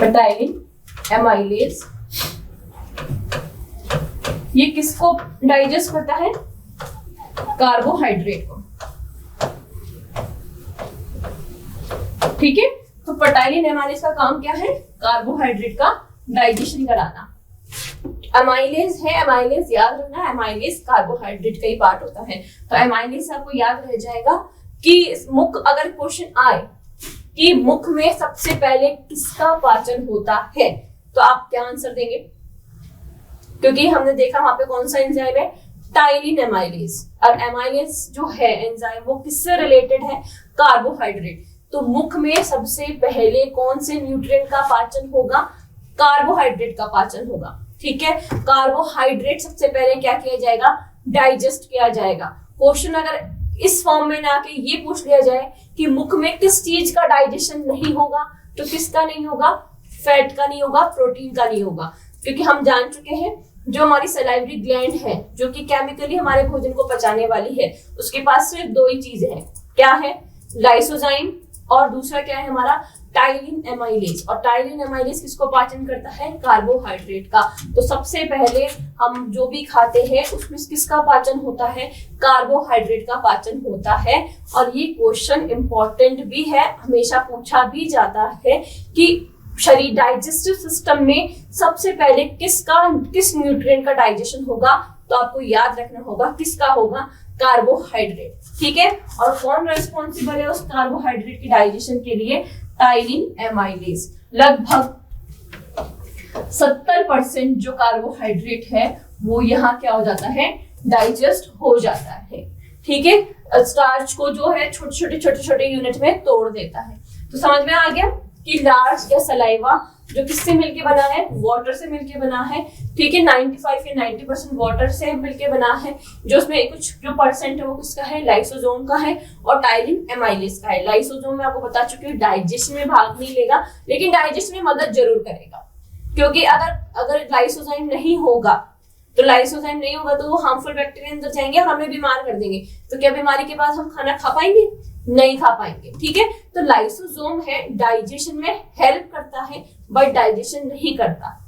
टाइलिन एमाइलेज, ये किसको डाइजेस्ट करता है, कार्बोहाइड्रेट को, ठीक है। तो टाइलिन एमाइलेज का काम क्या है, कार्बोहाइड्रेट का डाइजेशन कराना। एमाइलेज है, एमाइलेज याद रखना, एमाइलेज कार्बोहाइड्रेट का ही पार्ट होता है। तो एमाइलेज से आपको याद रह जाएगा कि अगर क्वेश्चन आए कि मुख में सबसे पहले किसका पाचन होता है, तो आप क्या आंसर देंगे, क्योंकि हमने देखा वहां पे कौन सा एंजाइम है, टाइलिन एमाइलेज। और एमाइलेज जो है एंजाइम, वो किससे रिलेटेड है, कार्बोहाइड्रेट। तो मुख में सबसे पहले कौन से न्यूट्रिएंट का पाचन होगा, कार्बोहाइड्रेट का पाचन होगा, ठीक है। कार्बोहाइड्रेट सबसे पहले क्या किया जाएगा, डाइजेस्ट किया जाएगा। क्वेश्चन अगर इस फॉर्म में ना कि ये पूछ लिया जाए कि मुख में किस चीज का डाइजेशन नहीं होगा, तो किसका नहीं होगा, फैट का नहीं होगा, प्रोटीन का नहीं होगा, क्योंकि हम जान चुके हैं जो हमारी सलाइवरी ग्लैंड है, जो कि केमिकली हमारे भोजन को पचाने वाली है, उसके पास सिर्फ दो ही चीजें हैं, क्या है, लाइसोजाइम, और दूसरा क्या है हमारा, टाइलिन एमाइलेज। और टाइलिन एमाइलेज किसको पाचन करता है, कार्बोहाइड्रेट का। तो सबसे पहले हम जो भी खाते हैं उसमें किसका पाचन होता है, कार्बोहाइड्रेट का पाचन होता है। और ये क्वेश्चन इंपॉर्टेंट भी है, हमेशा पूछा भी जाता है कि शरीर डाइजेस्टिव सिस्टम में सबसे पहले किस न्यूट्रिएंट का डाइजेशन होगा, तो आपको याद रखना होगा किसका होगा, कार्बोहाइड्रेट, ठीक है। और कौन रेस्पॉन्सिबल है उस कार्बोहाइड्रेट की डाइजेशन के लिए, टाइलिन एमाइलेज। लगभग 70% जो कार्बोहाइड्रेट है वो यहाँ क्या हो जाता है, डाइजेस्ट हो जाता है, ठीक है। स्टार्च को जो है छोटे छोटे यूनिट में तोड़ देता है। तो समझ में आ गया कि लार्ज या सलाइवा जो किससे मिलके बना है, वाटर से मिलके बना है, ठीक है। 95 या 90% वाटर से मिलके बना है, जो उसमें कुछ जो परसेंट है वो किसका है, लाइसोसोम का है, और टाइलिन एमाइलेज का है। लाइसोसोम में आपको बता चुकी हूँ डाइजेशन में भाग नहीं लेगा, लेकिन डाइजेशन में मदद जरूर करेगा, क्योंकि अगर लाइसोजाइम नहीं होगा तो वो हार्मफुल बैक्टीरिया अंदर जाएंगे और हमें बीमार कर देंगे। तो क्या बीमारी के बाद हम खाना खा पाएंगे, नहीं खा पाएंगे, ठीक है। तो लाइसोसोम है, डाइजेशन में हेल्प करता है बट डाइजेशन नहीं करता।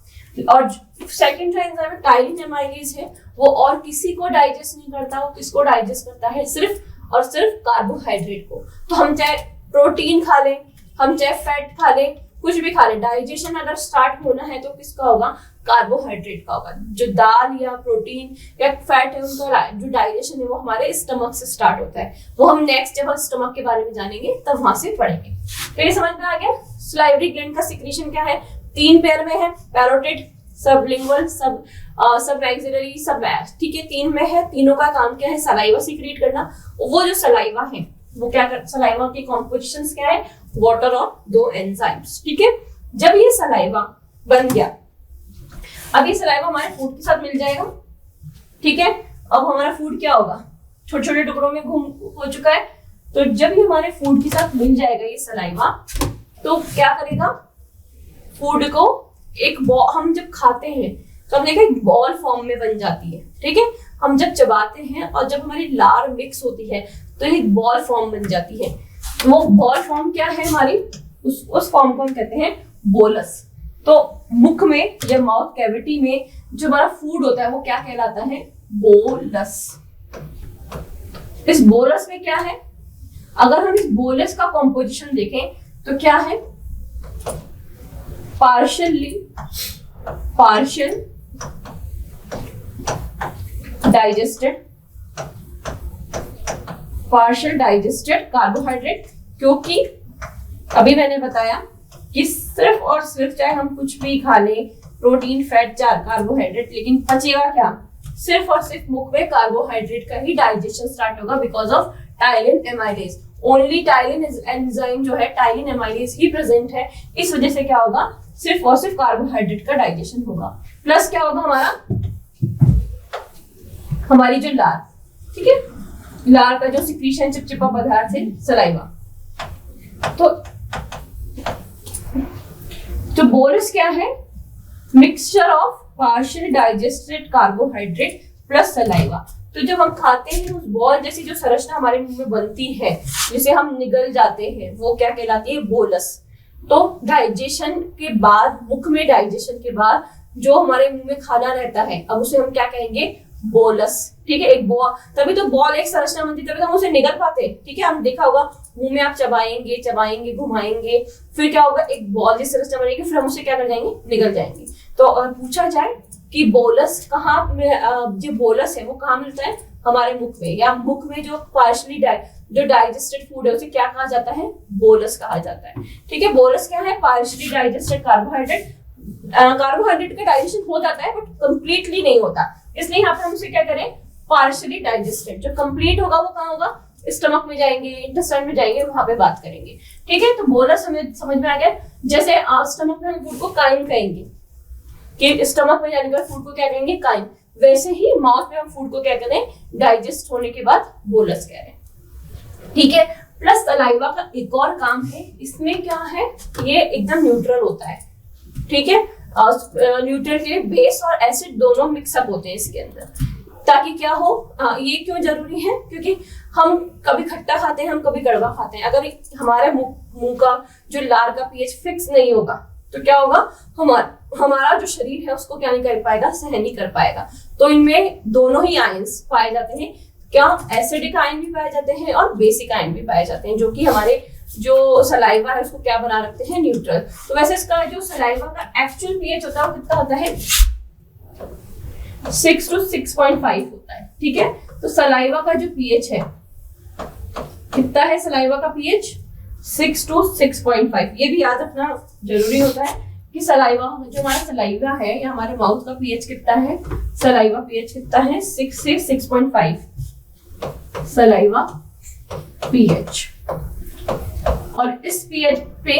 और सेकंड जो एंजाइम टाइलिन एमाइलेज है वो और किसी को डाइजेस्ट नहीं करता, वो किसको डाइजेस्ट करता है, सिर्फ और सिर्फ कार्बोहाइड्रेट को। तो हम चाहे प्रोटीन खा लें, हम चाहे फैट खा लें, कुछ भी खा लें, डाइजेशन अगर स्टार्ट होना है तो किसका होगा, कार्बोहाइड्रेट का होगा। जो दाल या प्रोटीन या फैट है उनका जो डाइजेशन है वो हमारे स्टमक से स्टार्ट होता है। वो हम नेक्स्ट जब हम स्टमक के बारे में जानेंगे तब वहां से पढ़ेंगे। तो ये समझ में आ गया। सलाइवरी ग्लैंड का सिक्रीशन क्या है, 3 पेयर में है, पैरोटिड, सबलिंगुअल, सब मैक्सिलरी, सब वैक्स, ठीक है, 3 में है। तीनों का काम क्या है, सलाइवा सीक्रेट करना। वो जो सलाइवा है वो क्या कर, सलाइवा की कॉम्पोजिशंस क्या है, वाटर और 2 एंजाइम्स, ठीक है। जब ये सलाइवा बन गया, अब ये सलाइवा हमारे फूड के साथ मिल जाएगा, ठीक है। अब हमारा फूड क्या होगा, छोटे छोटे टुकड़ों में घूम हो चुका है। तो जब ये हमारे फूड के साथ मिल जाएगा ये सलाइवा, तो क्या करेगा, फूड को एक हम जब खाते हैं तो हमने एक बॉल फॉर्म में बन जाती है, ठीक है। हम जब चबाते हैं और जब हमारी लार मिक्स होती है तो एक बॉल फॉर्म बन जाती है। वो बॉल फॉर्म क्या है हमारी, उस फॉर्म को हम कहते हैं बोलस। तो मुख में या माउथ कैविटी में जो हमारा फूड होता है वो क्या कहलाता है, बोलस। इस बोलस में क्या है, अगर हम इस बोलस का कॉम्पोजिशन देखें तो क्या है, पार्शियल डाइजेस्टेड कार्बोहाइड्रेट। क्योंकि अभी मैंने बताया कि सिर्फ और सिर्फ चाहे हम कुछ भी खा लें, प्रोटीन फैट चार कार्बोहाइड्रेट, लेकिन बचेगा क्या, सिर्फ और सिर्फ मुख में कार्बोहाइड्रेट का ही डाइजेशन स्टार्ट होगा because of ptyalin amylase. Only ptyalin enzyme जो है, टाइलिन एमाइलेज ही प्रेजेंट है, इस वजह से क्या होगा, सिर्फ और सिर्फ कार्बोहाइड्रेट का डाइजेशन होगा। प्लस क्या होगा हमारी जो लार, ठीक है, लार का जो सिक्रीशन चिपचिपा पदार्थ है सलाइवा। तो बोलस क्या है, mixture of partial digested carbohydrate plus saliva. तो जब हम खाते हैं उस बॉल जैसी जो संरचना हमारे मुंह में बनती है जिसे हम निगल जाते हैं, वो क्या कहलाती है, बोलस। तो डाइजेशन के बाद, मुख में डाइजेशन के बाद जो हमारे मुंह में खाना रहता है, अब उसे हम क्या कहेंगे, बोलस, ठीक है। एक बॉल, तभी तो बॉल एक संरचना बनती है, तभी तो हम उसे निगल पाते, ठीक है। हम देखा होगा मुंह में आप चबाएंगे घुमाएंगे, फिर क्या होगा, एक बॉल जैसी संरचना बनेगी, फिर हम उसे क्या कर जाएंगे, निगल जाएंगे। तो अगर पूछा जाए कि बोलस कहाँ, जो बोलस है वो कहाँ मिलता है, हमारे मुख में, या मुख में जो पार्शली जो डाइजेस्टेड फूड है उसे क्या कहा जाता है, बोलस कहा जाता है, ठीक है। बोलस क्या है, पार्शली डाइजेस्टेड कार्बोहाइड्रेट। कार्बोहाइड्रेट का डाइजेशन हो जाता है बट कंप्लीटली नहीं होता, इसलिए यहाँ पे हम उसे क्या करें, पार्शली डाइजेस्टेड। जो कंप्लीट होगा वो कहाँ होगा, स्टमक में जाएंगे, इंटेस्टाइन में जाएंगे, वहां पे बात करेंगे, ठीक है। तो बोलस हमें समझ में आ गया। जैसे स्टमक में हम फूड को काइम कहेंगे, कि स्टमक में जाने के बाद फूड को क्या कहेंगे, काइम, वैसे ही माउथ में हम फूड को क्या करें, डाइजेस्ट होने के बाद बोलस कह रहे हैं, ठीक है। प्लस सलाइवा का एक और काम है, इसमें क्या है, ये एकदम न्यूट्रल होता है, ठीक है। न्यूट्रल के लिए बेस और एसिड दोनों मिक्सअप होते हैं इसके अंदर, ताकि क्या हो, ये क्यों जरूरी है, क्योंकि हम कभी खट्टा खाते हैं, हम कभी कड़वा खाते हैं। अगर हमारे मुंह का जो लार का पीएच फिक्स नहीं होगा तो क्या होगा, हमारा जो शरीर है उसको क्या नहीं कर पाएगा, सहन नहीं कर पाएगा। तो इनमें दोनों ही आयंस पाए जाते हैं, क्या एसिडिक आयन भी पाए जाते हैं और बेसिक आयन भी पाए जाते हैं, जो कि हमारे जो सलाइवा है उसको क्या बना रखते हैं, न्यूट्रल। तो वैसे इसका जो सलाइवा का एक्चुअल पीएच होता है वो कितना होता है, 6 to 6.5 होता है, ठीक है। तो सलाइवा का जो पीएच है कितना है, सलाइवा का पीएच 6 to 6.5। ये भी याद रखना जरूरी होता है कि सलाइवा, जो हमारा सलाइवा है या हमारे माउथ का पीएच कितना है, सलाइवा पीएच कितना है, 6 से 6.5 सलाइवा पीएच। और इस पीएच पे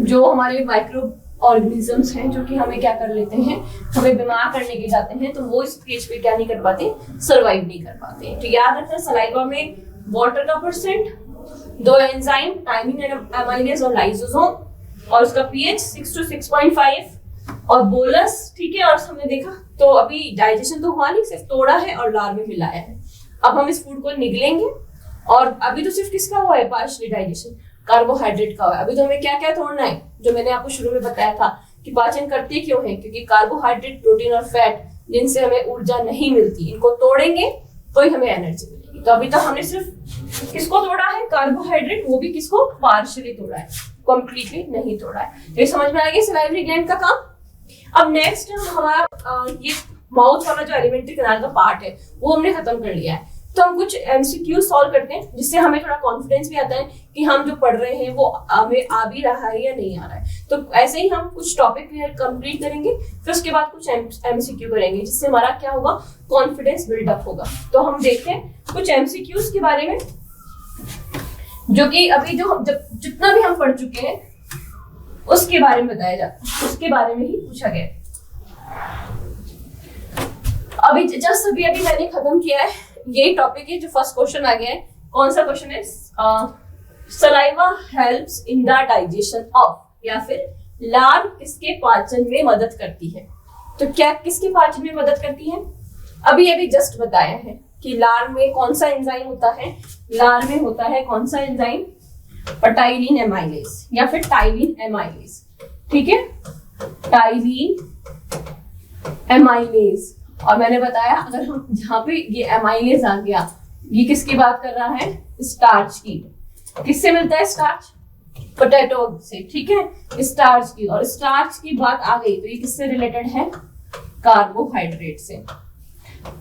जो हमारे माइक्रो ऑर्गेनिजम्स हैं जो कि हमें क्या कर लेते हैं, हमें बीमार करने के जाते हैं, तो वो इस पीएच पे क्या नहीं कर पाते, सरवाइव नहीं कर पाते। तो याद रखना, सलाइवा में वाटर का परसेंट, 2 एंजाइम टाइमिन एमाइलेज और लाइसोसोम, और उसका पीएच 6 to 6.5 और बोलस, ठीक है। और हमने देखा तो अभी डाइजेशन तो हुआ नहीं, सिर्फ तोड़ा है और लार में मिलाया है। अब हम इस फूड को निगलेंगे, और अभी तो सिर्फ किसका हुआ है, पार्शियली डाइजेशन, कार्बोहाइड्रेट का हुआ है। अभी तो हमें क्या क्या तोड़ना है, जो मैंने आपको शुरू में बताया था कि पाचन करते क्यों हैं, क्योंकि कार्बोहाइड्रेट, प्रोटीन और फैट जिनसे हमें ऊर्जा नहीं मिलती, इनको तोड़ेंगे तो ही हमें एनर्जी मिलेगी। तो अभी तक हमने सिर्फ किसको तोड़ा है, कार्बोहाइड्रेट, वो भी किसको, पार्शियली तोड़ा है, कंप्लीटली नहीं तोड़ा है। तो ये समझ में आ गया सलाइवरी ग्लैंड का काम। अब नेक्स्ट हमारा ये माउथ वाला जो एलिमेंट्री कैनाल का पार्ट है वो हमने खत्म कर लिया है। तो हम कुछ एमसीक्यू सॉल्व करते हैं जिससे हमें थोड़ा कॉन्फिडेंस भी आता है कि हम जो पढ़ रहे हैं वो हमें आ भी रहा है या नहीं आ रहा है। तो ऐसे ही हम कुछ टॉपिक कंप्लीट करेंगे, फिर उसके बाद कुछ एमसीक्यू करेंगे जिससे हमारा क्या होगा, कॉन्फिडेंस बिल्डअप होगा। तो हम देखते हैं कुछ एमसीक्यूज के बारे में, जो कि अभी जो जितना भी हम पढ़ चुके हैं उसके बारे में बताया जाता है, उसके बारे में ही पूछा गया। अभी जस्ट अभी मैंने खत्म किया है यही टॉपिक है। जो फर्स्ट क्वेश्चन आ गया है, कौन सा क्वेश्चन है, saliva helps in the digestion of, या फिर लार किसके पाचन में मदद करती है। तो क्या किसके पाचन में मदद करती है, अभी जस्ट बताया है कि लार में कौन सा एंजाइम होता है, लार में होता है कौन सा एंजाइम, टाइलिन एमाइलेज या फिर टाइलिन एमाइलेज, ठीक है, टाइलिन एमाइलेज। और मैंने बताया अगर हम जहाँ पे ये एमाइलेज आ गया, ये किसकी बात कर रहा है, स्टार्च की। किससे मिलता है स्टार्च, पोटैटो से, ठीक है, स्टार्च की। और स्टार्च की बात आ गई तो ये किससे रिलेटेड है, कार्बोहाइड्रेट से।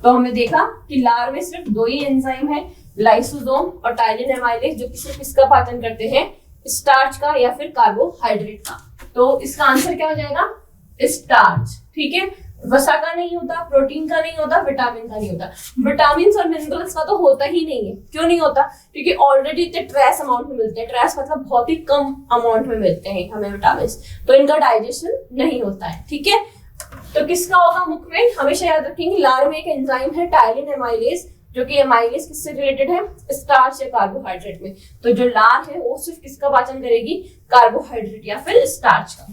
तो हमने देखा कि लार में सिर्फ दो ही एंजाइम है, लाइसोसोम और टाइलिन एमाइलेज, जो कि सिर्फ किसका पाचन करते हैं, स्टार्च का या फिर कार्बोहाइड्रेट का। तो इसका आंसर क्या हो जाएगा, स्टार्च, ठीक है। वसा का नहीं होता, प्रोटीन का नहीं होता, विटामिन का नहीं होता। विटामिन और मिनरल्स का तो होता ही नहीं है। क्यों नहीं होता, क्योंकि ऑलरेडी इतने ट्रेस अमाउंट में मिलते हैं, ट्रेस मतलब बहुत ही कम अमाउंट में मिलते हैं हमें विटामिन, तो इनका डाइजेशन नहीं होता है, ठीक है। तो किसका होगा मुख में, हमेशा याद रखेंगे लार में एक एंजाइम है टाइलिन एमाइलेज, जो कि एमाइलेज किससे रिलेटेड है, स्टार्च या कार्बोहाइड्रेट में। तो जो लार है वो सिर्फ किसका पाचन करेगी, कार्बोहाइड्रेट या फिर स्टार्च का।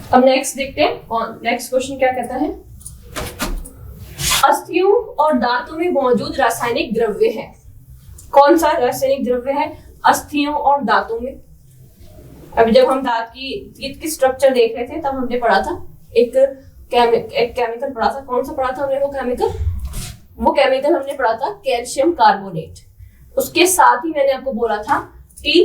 अब नेक्स्ट देखते हैं, नेक्स्ट क्वेश्चन क्या कहता है, अस्थियों और दांतों में मौजूद रासायनिक द्रव्य है। कौन सा रासायनिक द्रव्य है अस्थियों और दांतों में। अभी जब हम दांत की स्ट्रक्चर देख रहे थे तब हमने पढ़ा था एक केमिकल पढ़ा था। कौन सा पढ़ा था हमने, वो केमिकल हमने पढ़ा था कैल्शियम कार्बोनेट। उसके साथ ही मैंने आपको बोला था कि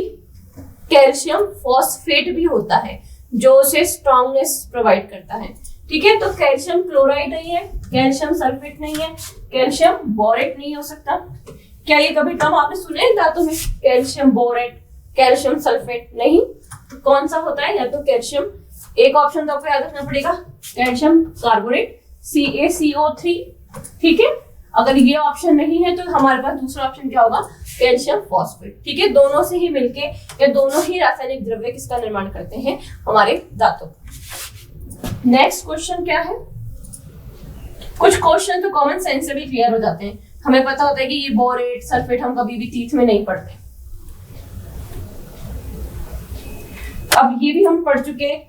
कैल्शियम फॉस्फेट भी होता है जो उसे स्ट्रॉन्गनेस प्रोवाइड करता है, ठीक है। तो कैल्शियम क्लोराइड नहीं है, कैल्शियम सल्फेट नहीं है, कैल्शियम बोरेट नहीं हो सकता। क्या ये कभी टर्म आपने सुने दांतों में, कैल्शियम बोरेट, कैल्शियम सल्फेट? नहीं। कौन सा होता है, या तो कैल्शियम, एक ऑप्शन तो आपको याद रखना पड़ेगा, कैल्शियम कार्बोनेट CaCO3, ठीक है। अगर ये ऑप्शन नहीं है तो हमारे पास दूसरा ऑप्शन क्या होगा, कैल्शियम फॉस्फेट, ठीक है। दोनों से ही मिलके या दोनों ही रासायनिक द्रव्य किसका निर्माण करते हैं, हमारे दांतों। नेक्स्ट क्वेश्चन क्या है, कुछ क्वेश्चन तो कॉमन सेंस से भी क्लियर हो जाते हैं, हमें पता होता है कि ये बोरेट सल्फेट हम कभी भी टीथ में नहीं पढ़ते। अब ये भी हम पढ़ चुके हैं,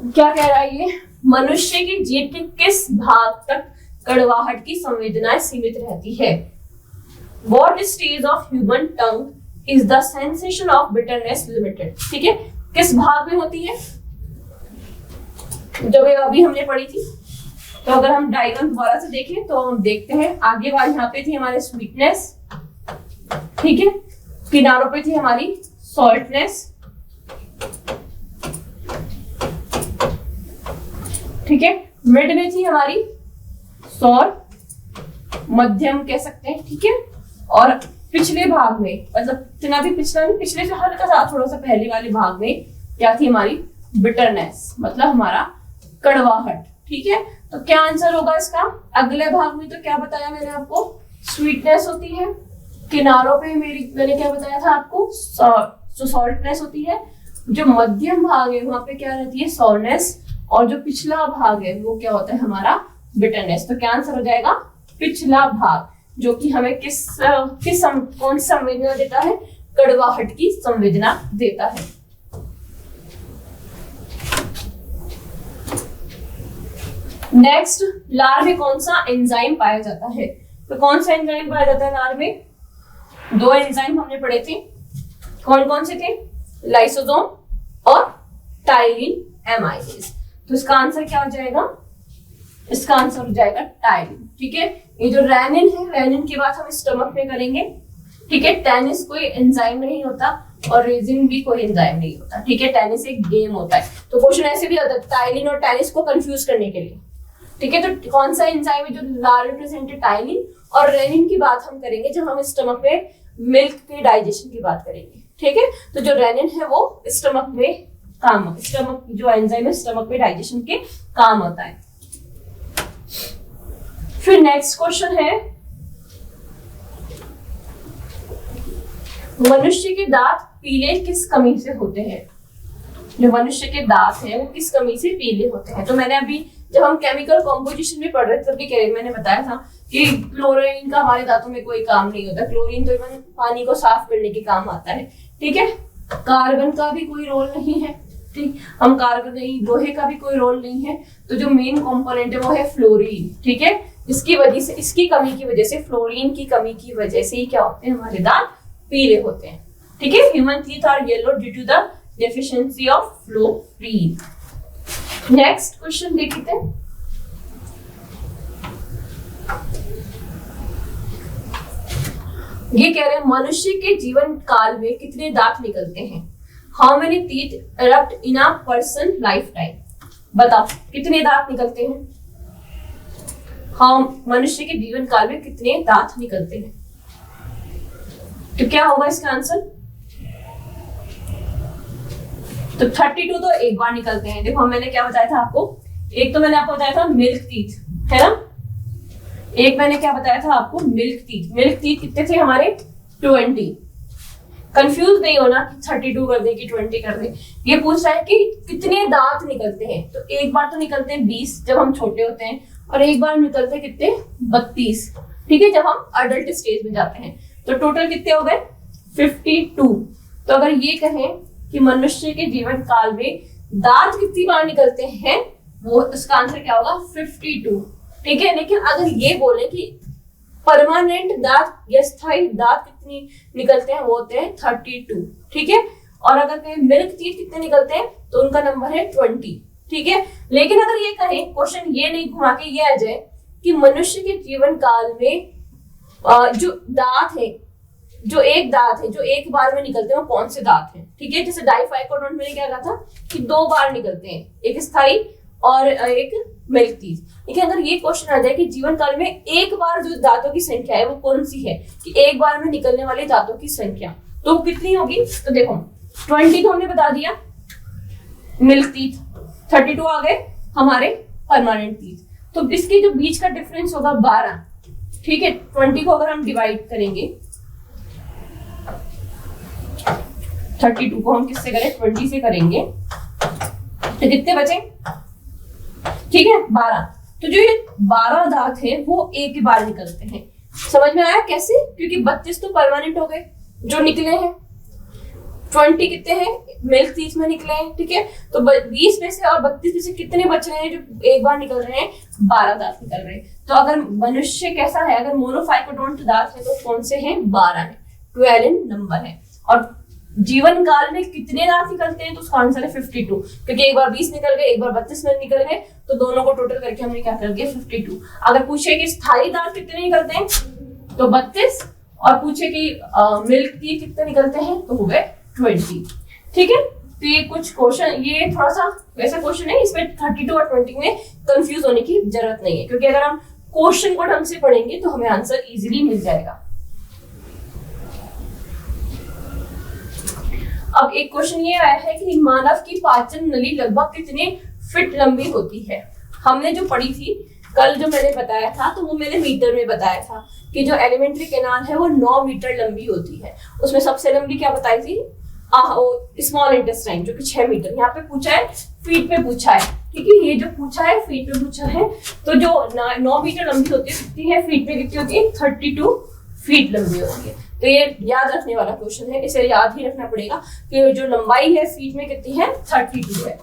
क्या कह रहा है ये, मनुष्य की जीभ के किस भाग तक कड़वाहट की संवेदनाएं सीमित रहती है। What stage of human tongue is the sensation of bitterness limited? ठीक है, किस भाग में होती है, जब अभी हमने पढ़ी थी। तो अगर हम डायग्राम दोबारा से देखें तो हम देखते हैं आगे वाली यहाँ पे थी हमारे स्वीटनेस, ठीक है, किनारों पे थी हमारी सॉल्टनेस, ठीक है, मिड में थी हमारी सॉर, मध्यम कह सकते हैं, ठीक है, और पिछले भाग में, मतलब इतना भी पिछला नहीं, पिछले से हल्का सा थोड़ा सा पहले वाले भाग में क्या थी हमारी बिटरनेस, मतलब हमारा कड़वाहट, ठीक है। तो क्या आंसर होगा इसका, अगले भाग में तो क्या बताया मैंने आपको, स्वीटनेस होती है, किनारों पे मैंने क्या बताया था आपको, सॉल्टनेस होती है, जो मध्यम भाग है वहां पे क्या रहती है, सॉरनेस, और जो पिछला भाग है वो क्या होता है हमारा बिटरनेस। तो क्या आंसर हो जाएगा, पिछला भाग, जो कि हमें कौन सी संवेदना देता है, कड़वाहट की संवेदना देता है। नेक्स्ट, लार में कौन सा एंजाइम पाया जाता है। तो कौन सा एंजाइम पाया जाता है अनार में? दो एंजाइम हमने पढ़े थे, कौन कौन से थे? लाइसोसोम और टाइलिन एमाइलेज। तो इसका आंसर क्या हो जाएगा? इसका आंसर हो जाएगा टाइलिन। ठीक है, ये जो रेनिन है, रेनिन की बात हम स्टमक में करेंगे। ठीक है, टेनिस कोई एंजाइम नहीं होता और रेजिन भी कोई एंजाइम नहीं होता। ठीक है, टेनिस एक गेम होता है। तो क्वेश्चन ऐसे भी आता है टाइलिन और टेनिस को कंफ्यूज करने के लिए। ठीक है, तो कौन सा एंजाइम है जो लार्ज रिप्रेजेंटेड? टाइलिन। और रेनिन की बात हम करेंगे जब हम स्टमक में मिल्क के डाइजेशन की बात करेंगे। ठीक है, तो जो रेनिन है वो स्टमक में काम, स्टमक जो एंजाइम है स्टमक में डाइजेशन के काम होता है। फिर नेक्स्ट क्वेश्चन है, मनुष्य के दांत पीले किस कमी से होते हैं? जो मनुष्य के दांत हैं वो किस कमी से पीले होते हैं? तो मैंने अभी जब हम केमिकल कॉम्पोजिशन में पढ़ रहे थे तभी मैंने बताया था कि क्लोरीन का हमारे दांतों में कोई काम नहीं होता। क्लोरीन तो इवन पानी को साफ करने के काम आता है। ठीक है, कार्बन का भी कोई रोल नहीं है। ठीक, हम कार्बन नहीं, लोहे का भी कोई रोल नहीं है। तो जो मेन कंपोनेंट है वो है फ्लोरीन। ठीक है, इसकी वजह से, इसकी कमी की वजह से, फ्लोरीन की कमी की वजह से ही क्या होते हैं? हमारे दांत पीले होते हैं। ठीक है, human teeth are yellow due to the deficiency of fluorine. Next question देखते हैं, ये कह रहे हैं मनुष्य के जीवन काल में कितने दांत निकलते हैं? How many teeth erupt in a person life time? बताओ कितने दांत निकलते हैं? हाँ, मनुष्य के जीवन काल में कितने दांत निकलते हैं? तो क्या होगा इसका आंसर? तो 32 तो एक बार निकलते हैं। देखो मैंने क्या बताया था आपको, एक तो मैंने आपको बताया था मिल्क टीथ, है ना? एक मैंने क्या बताया था आपको? Milk teeth. मिल्क टीथ कितने थे हमारे? 20। कंफ्यूज नहीं होना कि 32 कर दे कि 20 कर दे। ये पूछ रहा है कि कितने दांत निकलते हैं। तो एक बार तो निकलते हैं 20 जब हम छोटे होते हैं, और एक बार निकलते हैं कितने? 32। ठीक है, जब हम अडल्ट स्टेज में जाते हैं। तो टोटल कितने हो गए? 52। तो अगर ये कहें कि मनुष्य के जीवन काल में दांत कितनी बार निकलते हैं, वो इसका आंसर क्या होगा? 52। ठीक है, लेकिन अगर ये बोले कि परमानेंट दांत या स्थायी दांत कितनी निकलते हैं, वो होते हैं 32। ठीक है, और अगर कहें मिल्क टीथ कितने निकलते हैं तो उनका नंबर है 20। ठीक है, लेकिन अगर ये कहें, क्वेश्चन ये नहीं घुमा के ये आ जाए कि मनुष्य के जीवन काल में जो दांत है, जो एक दांत है जो एक बार में निकलते हैं, वो कौन से दांत हैं? ठीक है, जैसे डाइफाइकोडोंट में क्या कहा था कि 2 बार निकलते हैं, एक स्थायी और एक मिल्क टीथ। लेकिन अगर ये क्वेश्चन आ जाए कि जीवन काल में एक बार जो दांतों की संख्या है वो कौन सी है, कि एक बार में निकलने वाले दांतों की संख्या, तो वो कितनी होगी? तो देखो 20 तो हमने बता दिया मिल्क टीथ, 32 आ गए हमारे परमानेंट टीथ। तो इसके जो बीच का डिफरेंस होगा 12। ठीक है, 20 को अगर हम डिवाइड करेंगे, 32 को हम किससे करें? 20 से करेंगे, तो कितने बचे? ठीक है, 12। तो जो ये 12 दांत है वो एक ही बार निकलते हैं। समझ में आया कैसे? क्योंकि 32 तो परमानेंट हो गए जो निकले हैं, 20 कितने हैं? मिल्क टीथ में निकले हैं। ठीक है, तो 20 में से और 32 में से कितने बच रहे हैं जो एक बार निकल रहे हैं? 12 दांत निकल रहे हैं। तो अगर मनुष्य कैसा है, अगर मोनोफाइकोडोंट दांत है तो कौन से हैं? 12 है, 12 इन नंबर है। और जीवन काल में कितने दांत निकलते हैं? तो उसका आंसर है 52, क्योंकि एक बार 20 निकल गए, एक बार 32 में निकल गए, तो दोनों को टोटल करके हमने क्या कर दिया? 52। अगर पूछे कि स्थायी दांत कितने निकलते हैं तो 32, और पूछे कि मिल्क टीथ कितने निकलते हैं तो हो गए 20। ठीक है, तो ये कुछ क्वेश्चन, ये थोड़ा सा वैसा क्वेश्चन है, इसमें 32 और 20 में कंफ्यूज होने की जरूरत नहीं है, क्योंकि अगर हम क्वेश्चन को ढंग से पढ़ेंगे तो हमें आंसर इजीली मिल जाएगा। अब एक क्वेश्चन ये आया है कि मानव की पाचन नली लगभग कितने फीट लंबी होती है? हमने जो पढ़ी थी कल, जो मैंने बताया था, तो वो मैंने मीटर में बताया था कि जो एलिमेंट्री कैनाल है वो 9 मीटर लंबी होती है। उसमें सबसे लंबी क्या बताई थी? स्मॉल इंटेस्टाइन, जो कि 6 मीटर। यहाँ पे पूछा है फीट पे पूछा है, ठीक है, ये जो पूछा है फीट पे पूछा है। तो जो 9 मीटर लंबी होती है कितनी है फीट पे? कितनी होती है? 32 फीट लंबी होती है। तो ये याद रखने वाला क्वेश्चन है, इसे याद ही रखना पड़ेगा कि जो लंबाई है फीट में कितनी है? 32 है।